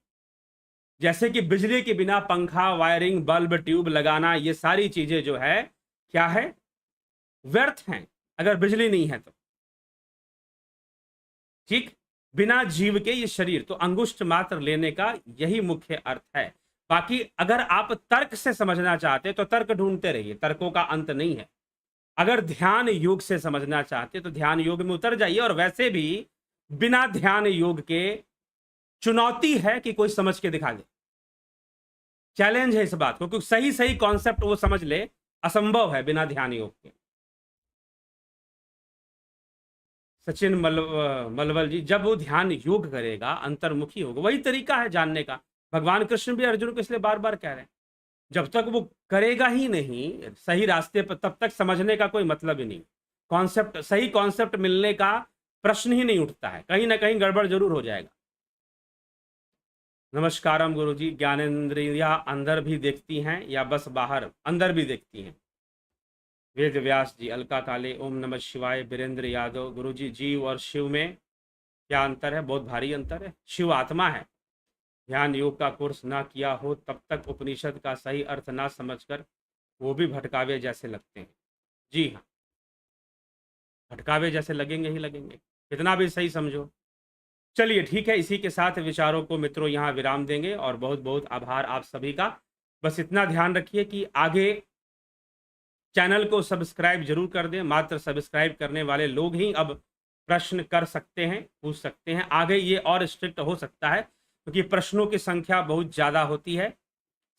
A: जैसे कि बिजली के बिना पंखा, वायरिंग, बल्ब, ट्यूब लगाना, ये सारी चीजें जो है क्या है, व्यर्थ हैं अगर बिजली नहीं है तो। ठीक, बिना जीव के ये शरीर, तो अंगुष्ठ मात्र लेने का यही मुख्य अर्थ है। बाकी अगर आप तर्क से समझना चाहते तो तर्क ढूंढते रहिए, तर्कों का अंत नहीं है। अगर ध्यान योग से समझना चाहते तो ध्यान योग में उतर जाइए। और वैसे भी बिना ध्यान योग के चुनौती है कि कोई समझ के दिखा दे, चैलेंज है इस बात को, क्योंकि सही सही कॉन्सेप्ट वो समझ ले, असंभव है बिना ध्यान योग के। सचिन मलवल जी, जब वो ध्यान योग करेगा, अंतर्मुखी होगा, वही तरीका है जानने का। भगवान कृष्ण भी अर्जुन को इसलिए बार बार कह रहे हैं, जब तक वो करेगा ही नहीं सही रास्ते पर, तब तक समझने का कोई मतलब ही नहीं। कॉन्सेप्ट, सही कॉन्सेप्ट मिलने का प्रश्न ही नहीं उठता है, कहीं ना कहीं गड़बड़ जरूर हो जाएगा। नमस्कारम गुरु जी। ज्ञानेंद्रिया अंदर भी देखती हैं या बस बाहर? अंदर भी देखती हैं। वेद व्यास जी, अलका काले, ओम नमः शिवाय, वीरेंद्र यादव। गुरु जी, जीव और शिव में क्या अंतर है? बहुत भारी अंतर है। शिव आत्मा है। ध्यान योग का कोर्स ना किया हो तब तक उपनिषद का सही अर्थ ना समझकर वो भी भटकावे जैसे लगते हैं। जी हाँ, भटकावे जैसे लगेंगे ही लगेंगे, कितना भी सही समझो। चलिए ठीक है, इसी के साथ विचारों को मित्रों यहाँ विराम देंगे, और बहुत बहुत आभार आप सभी का। बस इतना ध्यान रखिए कि आगे चैनल को सब्सक्राइब जरूर कर दें। मात्र सब्सक्राइब करने वाले लोग ही अब प्रश्न कर सकते हैं, पूछ सकते हैं। आगे ये और स्ट्रिक्ट हो सकता है, क्योंकि प्रश्नों की संख्या बहुत ज़्यादा होती है,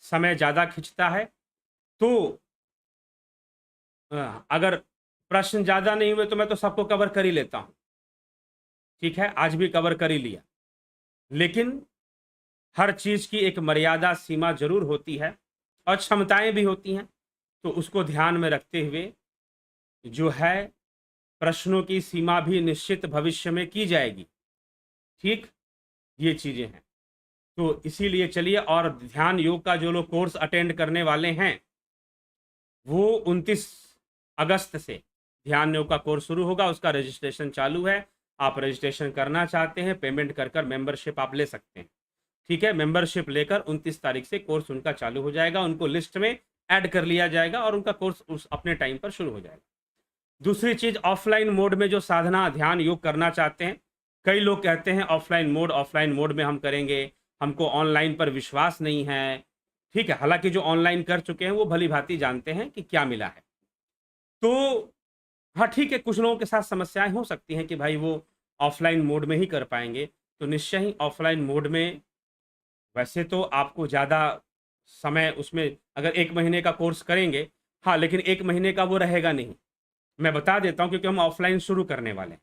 A: समय ज़्यादा खिंचता है। तो अगर प्रश्न ज़्यादा नहीं हुए तो मैं तो सबको कवर कर ही लेता हूँ। ठीक है, आज भी कवर कर ही लिया, लेकिन हर चीज की एक मर्यादा सीमा जरूर होती है, और क्षमताएं भी होती हैं। तो उसको ध्यान में रखते हुए जो है प्रश्नों की सीमा भी निश्चित भविष्य में की जाएगी। ठीक, ये चीजें हैं। तो इसीलिए चलिए, और ध्यान योग का जो लोग कोर्स अटेंड करने वाले हैं, वो 29 अगस्त से ध्यान योग का कोर्स शुरू होगा। उसका रजिस्ट्रेशन चालू है। आप रजिस्ट्रेशन करना चाहते हैं, पेमेंट कर कर मेंबरशिप आप ले सकते हैं। ठीक है, मेंबरशिप लेकर 29 तारीख से कोर्स उनका चालू हो जाएगा। उनको लिस्ट में ऐड कर लिया जाएगा और उनका कोर्स उस अपने टाइम पर शुरू हो जाएगा। दूसरी चीज, ऑफलाइन मोड में जो साधना ध्यान योग करना चाहते हैं, कई लोग कहते हैं ऑफलाइन मोड में हम करेंगे, हमको ऑनलाइन पर विश्वास नहीं है। ठीक है, हालांकि जो ऑनलाइन कर चुके हैं वो भली भांति जानते हैं कि क्या मिला है। तो हाँ ठीक है, कुछ लोगों के साथ समस्याएं हो सकती हैं कि भाई वो ऑफलाइन मोड में ही कर पाएंगे। तो निश्चय ही ऑफलाइन मोड में, वैसे तो आपको ज़्यादा समय उसमें, अगर 1 महीने का कोर्स करेंगे, हाँ, लेकिन 1 महीने का वो रहेगा नहीं। मैं बता देता हूँ, क्योंकि हम ऑफलाइन शुरू करने वाले हैं।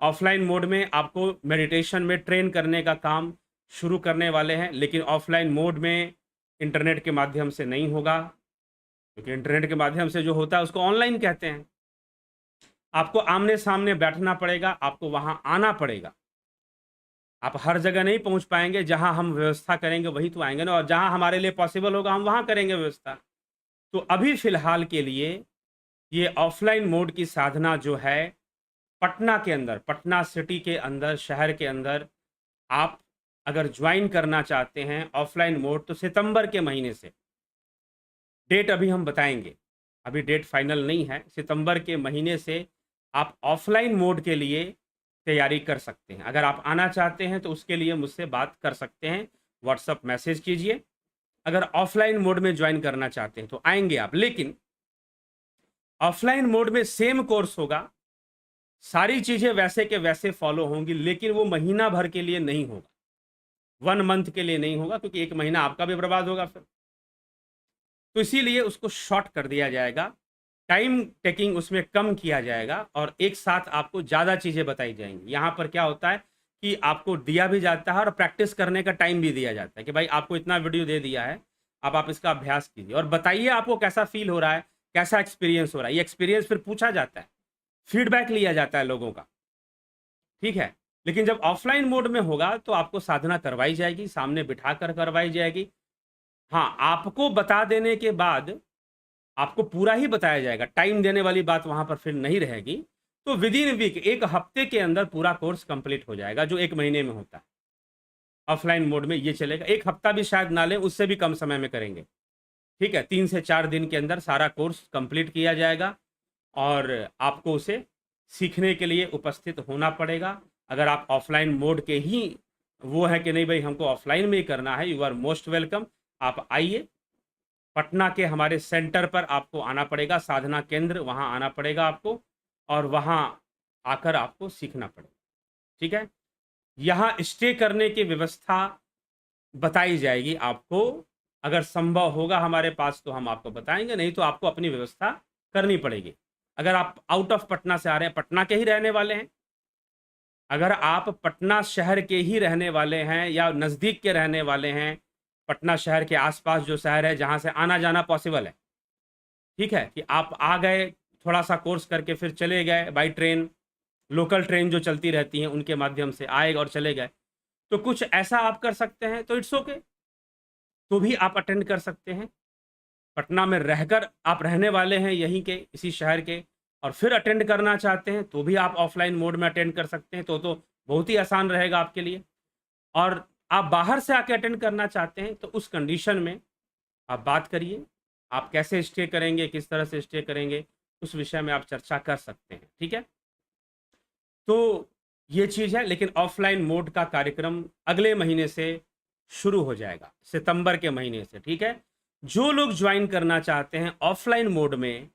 A: ऑफलाइन मोड में आपको मेडिटेशन में ट्रेन करने का काम शुरू करने वाले हैं, लेकिन ऑफलाइन मोड में इंटरनेट के माध्यम से नहीं होगा, क्योंकि इंटरनेट के माध्यम से जो होता है उसको ऑनलाइन कहते हैं। आपको आमने सामने बैठना पड़ेगा, आपको वहाँ आना पड़ेगा। आप हर जगह नहीं पहुंच पाएंगे, जहां हम व्यवस्था करेंगे वही तो आएंगे ना, और जहां हमारे लिए पॉसिबल होगा हम वहां करेंगे व्यवस्था। तो अभी फिलहाल के लिए ये ऑफलाइन मोड की साधना जो है, पटना के अंदर, पटना सिटी के अंदर, शहर के अंदर आप अगर ज्वाइन करना चाहते हैं ऑफलाइन मोड, तो सितंबर के महीने से, डेट अभी हम बताएंगे, अभी डेट फाइनल नहीं है, सितंबर के महीने से आप ऑफलाइन मोड के लिए तैयारी कर सकते हैं। अगर आप आना चाहते हैं तो उसके लिए मुझसे बात कर सकते हैं, व्हाट्सअप मैसेज कीजिए। अगर ऑफलाइन मोड में ज्वाइन करना चाहते हैं तो आएंगे आप, लेकिन ऑफलाइन मोड में सेम कोर्स होगा, सारी चीजें वैसे के वैसे फॉलो होंगी, लेकिन वो महीना भर के लिए नहीं होगा, 1 मंथ के लिए नहीं होगा, क्योंकि 1 महीना आपका भी बर्बाद होगा फिर। तो इसीलिए उसको शॉर्ट कर दिया जाएगा, टाइम टेकिंग उसमें कम किया जाएगा, और एक साथ आपको ज़्यादा चीज़ें बताई जाएंगी। यहाँ पर क्या होता है कि आपको दिया भी जाता है और प्रैक्टिस करने का टाइम भी दिया जाता है, कि भाई आपको इतना वीडियो दे दिया है, अब आप इसका अभ्यास कीजिए और बताइए आपको कैसा फील हो रहा है, कैसा एक्सपीरियंस हो रहा है। ये एक्सपीरियंस फिर पूछा जाता है, फीडबैक लिया जाता है लोगों का। ठीक है, लेकिन जब ऑफलाइन मोड में होगा तो आपको साधना करवाई जाएगी, सामने बिठा कर करवाई जाएगी। हाँ, आपको बता देने के बाद आपको पूरा ही बताया जाएगा, टाइम देने वाली बात वहां पर फिर नहीं रहेगी। तो विद इन वीक, 1 हफ्ते के अंदर पूरा कोर्स कंप्लीट हो जाएगा, जो 1 महीने में होता है। ऑफलाइन मोड में ये चलेगा, 1 हफ्ता भी शायद ना लें, उससे भी कम समय में करेंगे। ठीक है, 3 से 4 दिन के अंदर सारा कोर्स कंप्लीट किया जाएगा, और आपको उसे सीखने के लिए उपस्थित होना पड़ेगा। अगर आप ऑफलाइन मोड के ही वो है कि नहीं भाई हमको ऑफलाइन में ही करना है, यू आर मोस्ट वेलकम। आप आइए, पटना के हमारे सेंटर पर आपको आना पड़ेगा, साधना केंद्र, वहाँ आना पड़ेगा आपको, और वहाँ आकर आपको सीखना पड़ेगा। ठीक है, यहाँ स्टे करने की व्यवस्था बताई जाएगी आपको। अगर संभव होगा हमारे पास तो हम आपको बताएंगे, नहीं तो आपको अपनी व्यवस्था करनी पड़ेगी। अगर आप आउट ऑफ पटना से आ रहे हैं, पटना के ही रहने वाले हैं, अगर आप पटना शहर के ही रहने वाले हैं या नज़दीक के रहने वाले हैं, पटना शहर के आसपास जो शहर है जहाँ से आना जाना पॉसिबल है, ठीक है, कि आप आ गए, थोड़ा सा कोर्स करके फिर चले गए बाई ट्रेन, लोकल ट्रेन जो चलती रहती हैं उनके माध्यम से आए और चले गए, तो कुछ ऐसा आप कर सकते हैं तो इट्स ओके, तो भी आप अटेंड कर सकते हैं। पटना में रहकर आप रहने वाले हैं यहीं के, इसी शहर के, और फिर अटेंड करना चाहते हैं तो भी आप ऑफलाइन मोड में अटेंड कर सकते हैं, तो बहुत ही आसान रहेगा आपके लिए। और आप बाहर से आके अटेंड करना चाहते हैं तो उस कंडीशन में आप बात करिए, आप कैसे स्टे करेंगे, किस तरह से स्टे करेंगे, उस विषय में आप चर्चा कर सकते हैं, ठीक है। तो ये चीज़ है, लेकिन ऑफलाइन मोड का कार्यक्रम अगले महीने से शुरू हो जाएगा, सितंबर के महीने से, ठीक है। जो लोग ज्वाइन करना चाहते हैं ऑफलाइन मोड में,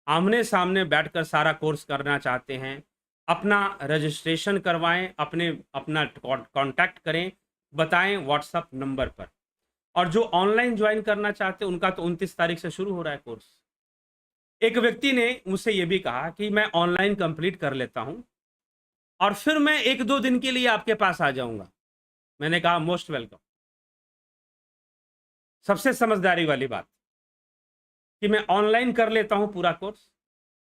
A: आमने सामने बैठकर सारा कोर्स करना चाहते हैं, अपना रजिस्ट्रेशन करवाएं, अपना कांटेक्ट करें, बताएं व्हाट्सएप नंबर पर। और जो ऑनलाइन ज्वाइन करना चाहते हैं उनका तो 29 तारीख से शुरू हो रहा है कोर्स। एक व्यक्ति ने मुझसे ये भी कहा कि मैं ऑनलाइन कंप्लीट कर लेता हूं और फिर मैं 1-2 दिन के लिए आपके पास आ जाऊंगा। मैंने कहा मोस्ट वेलकम। सबसे समझदारी वाली बात कि मैं ऑनलाइन कर लेता हूं पूरा कोर्स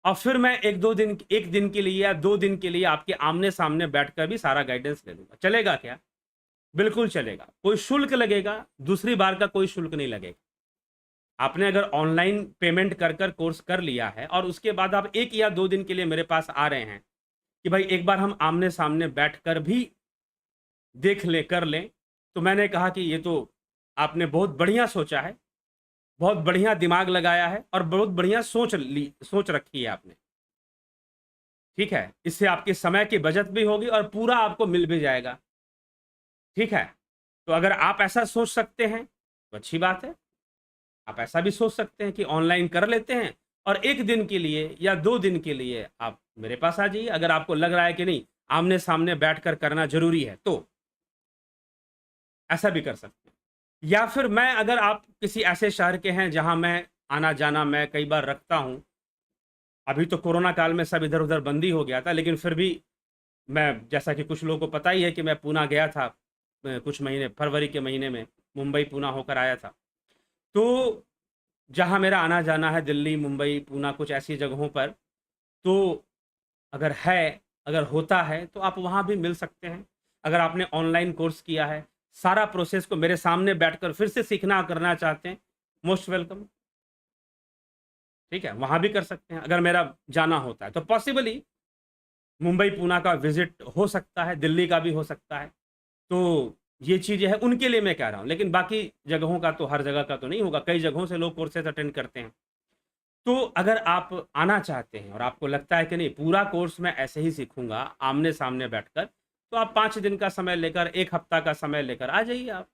A: और फिर मैं 1 दिन के लिए या 2 दिन के लिए आपके आमने सामने बैठकर भी सारा गाइडेंस ले लूंगा। चलेगा क्या? बिल्कुल चलेगा। कोई शुल्क लगेगा, दूसरी बार का कोई शुल्क नहीं लगेगा। आपने अगर ऑनलाइन पेमेंट कर कोर्स कर लिया है और उसके बाद आप 1 या 2 दिन के लिए मेरे पास आ रहे हैं कि भाई एक बार हम आमने सामने बैठकर भी देख लें, कर लें, तो मैंने कहा कि ये तो आपने बहुत बढ़िया सोचा है, बहुत बढ़िया दिमाग लगाया है और बहुत बढ़िया सोच रखी है आपने, ठीक है। इससे आपके समय की बचत भी होगी और पूरा आपको मिल भी जाएगा, ठीक है। तो अगर आप ऐसा सोच सकते हैं तो अच्छी बात है। आप ऐसा भी सोच सकते हैं कि ऑनलाइन कर लेते हैं और 1 दिन के लिए या 2 दिन के लिए आप मेरे पास आ जाइए, अगर आपको लग रहा है कि नहीं आमने सामने बैठकर करना जरूरी है तो ऐसा भी कर सकते हैं। या फिर मैं, अगर आप किसी ऐसे शहर के हैं जहां मैं आना जाना मैं कई बार रखता हूं, अभी तो कोरोना काल में सब इधर उधर बंदी हो गया था, लेकिन फिर भी मैं, जैसा कि कुछ लोगों को पता ही है कि मैं पूना गया था कुछ महीने, फरवरी के महीने में मुंबई पूना होकर आया था। तो जहाँ मेरा आना जाना है, दिल्ली, मुंबई, पूना, कुछ ऐसी जगहों पर, तो अगर है, अगर होता है तो आप वहाँ भी मिल सकते हैं। अगर आपने ऑनलाइन कोर्स किया है, सारा प्रोसेस को मेरे सामने बैठकर फिर से सीखना करना चाहते हैं, मोस्ट वेलकम, ठीक है, वहाँ भी कर सकते हैं। अगर मेरा जाना होता है तो पॉसिबली मुंबई पूना का विजिट हो सकता है, दिल्ली का भी हो सकता है। तो ये चीज़ें हैं, उनके लिए मैं कह रहा हूँ, लेकिन बाकी जगहों का तो, हर जगह का तो नहीं होगा। कई जगहों से लोग कोर्सेज अटेंड करते हैं। तो अगर आप आना चाहते हैं और आपको लगता है कि नहीं पूरा कोर्स मैं ऐसे ही सीखूंगा आमने सामने बैठकर, तो आप 5 दिन का समय लेकर, 1 हफ्ता का समय लेकर आ जाइए आप,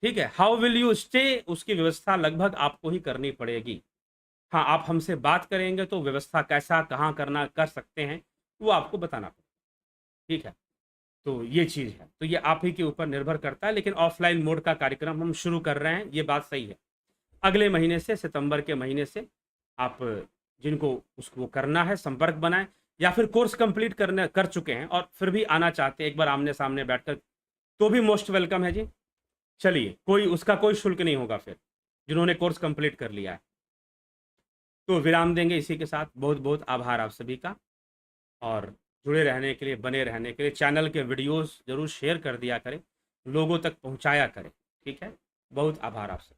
A: ठीक है। हाउ विल यू स्टे, उसकी व्यवस्था लगभग आपको ही करनी पड़ेगी। हाँ, आप हमसे बात करेंगे तो व्यवस्था कैसा, कहाँ करना, कर सकते हैं, वो आपको बताना पड़ेगा, ठीक है। तो ये चीज़ है, तो ये आप ही के ऊपर निर्भर करता है, लेकिन ऑफलाइन मोड का कार्यक्रम हम शुरू कर रहे हैं, ये बात सही है। अगले महीने से, सितंबर के महीने से आप जिनको उसको करना है संपर्क बनाएं, या फिर कोर्स कंप्लीट कर चुके हैं और फिर भी आना चाहते हैं एक बार आमने सामने बैठकर, तो भी मोस्ट वेलकम है जी। चलिए, कोई उसका कोई शुल्क नहीं होगा फिर, जिन्होंने कोर्स कंप्लीट कर लिया है। तो विराम देंगे इसी के साथ। बहुत बहुत आभार आप सभी का, और जुड़े रहने के लिए, बने रहने के लिए चैनल के वीडियोस जरूर शेयर कर दिया करें, लोगों तक पहुंचाया करें, ठीक है। बहुत आभार आपसे।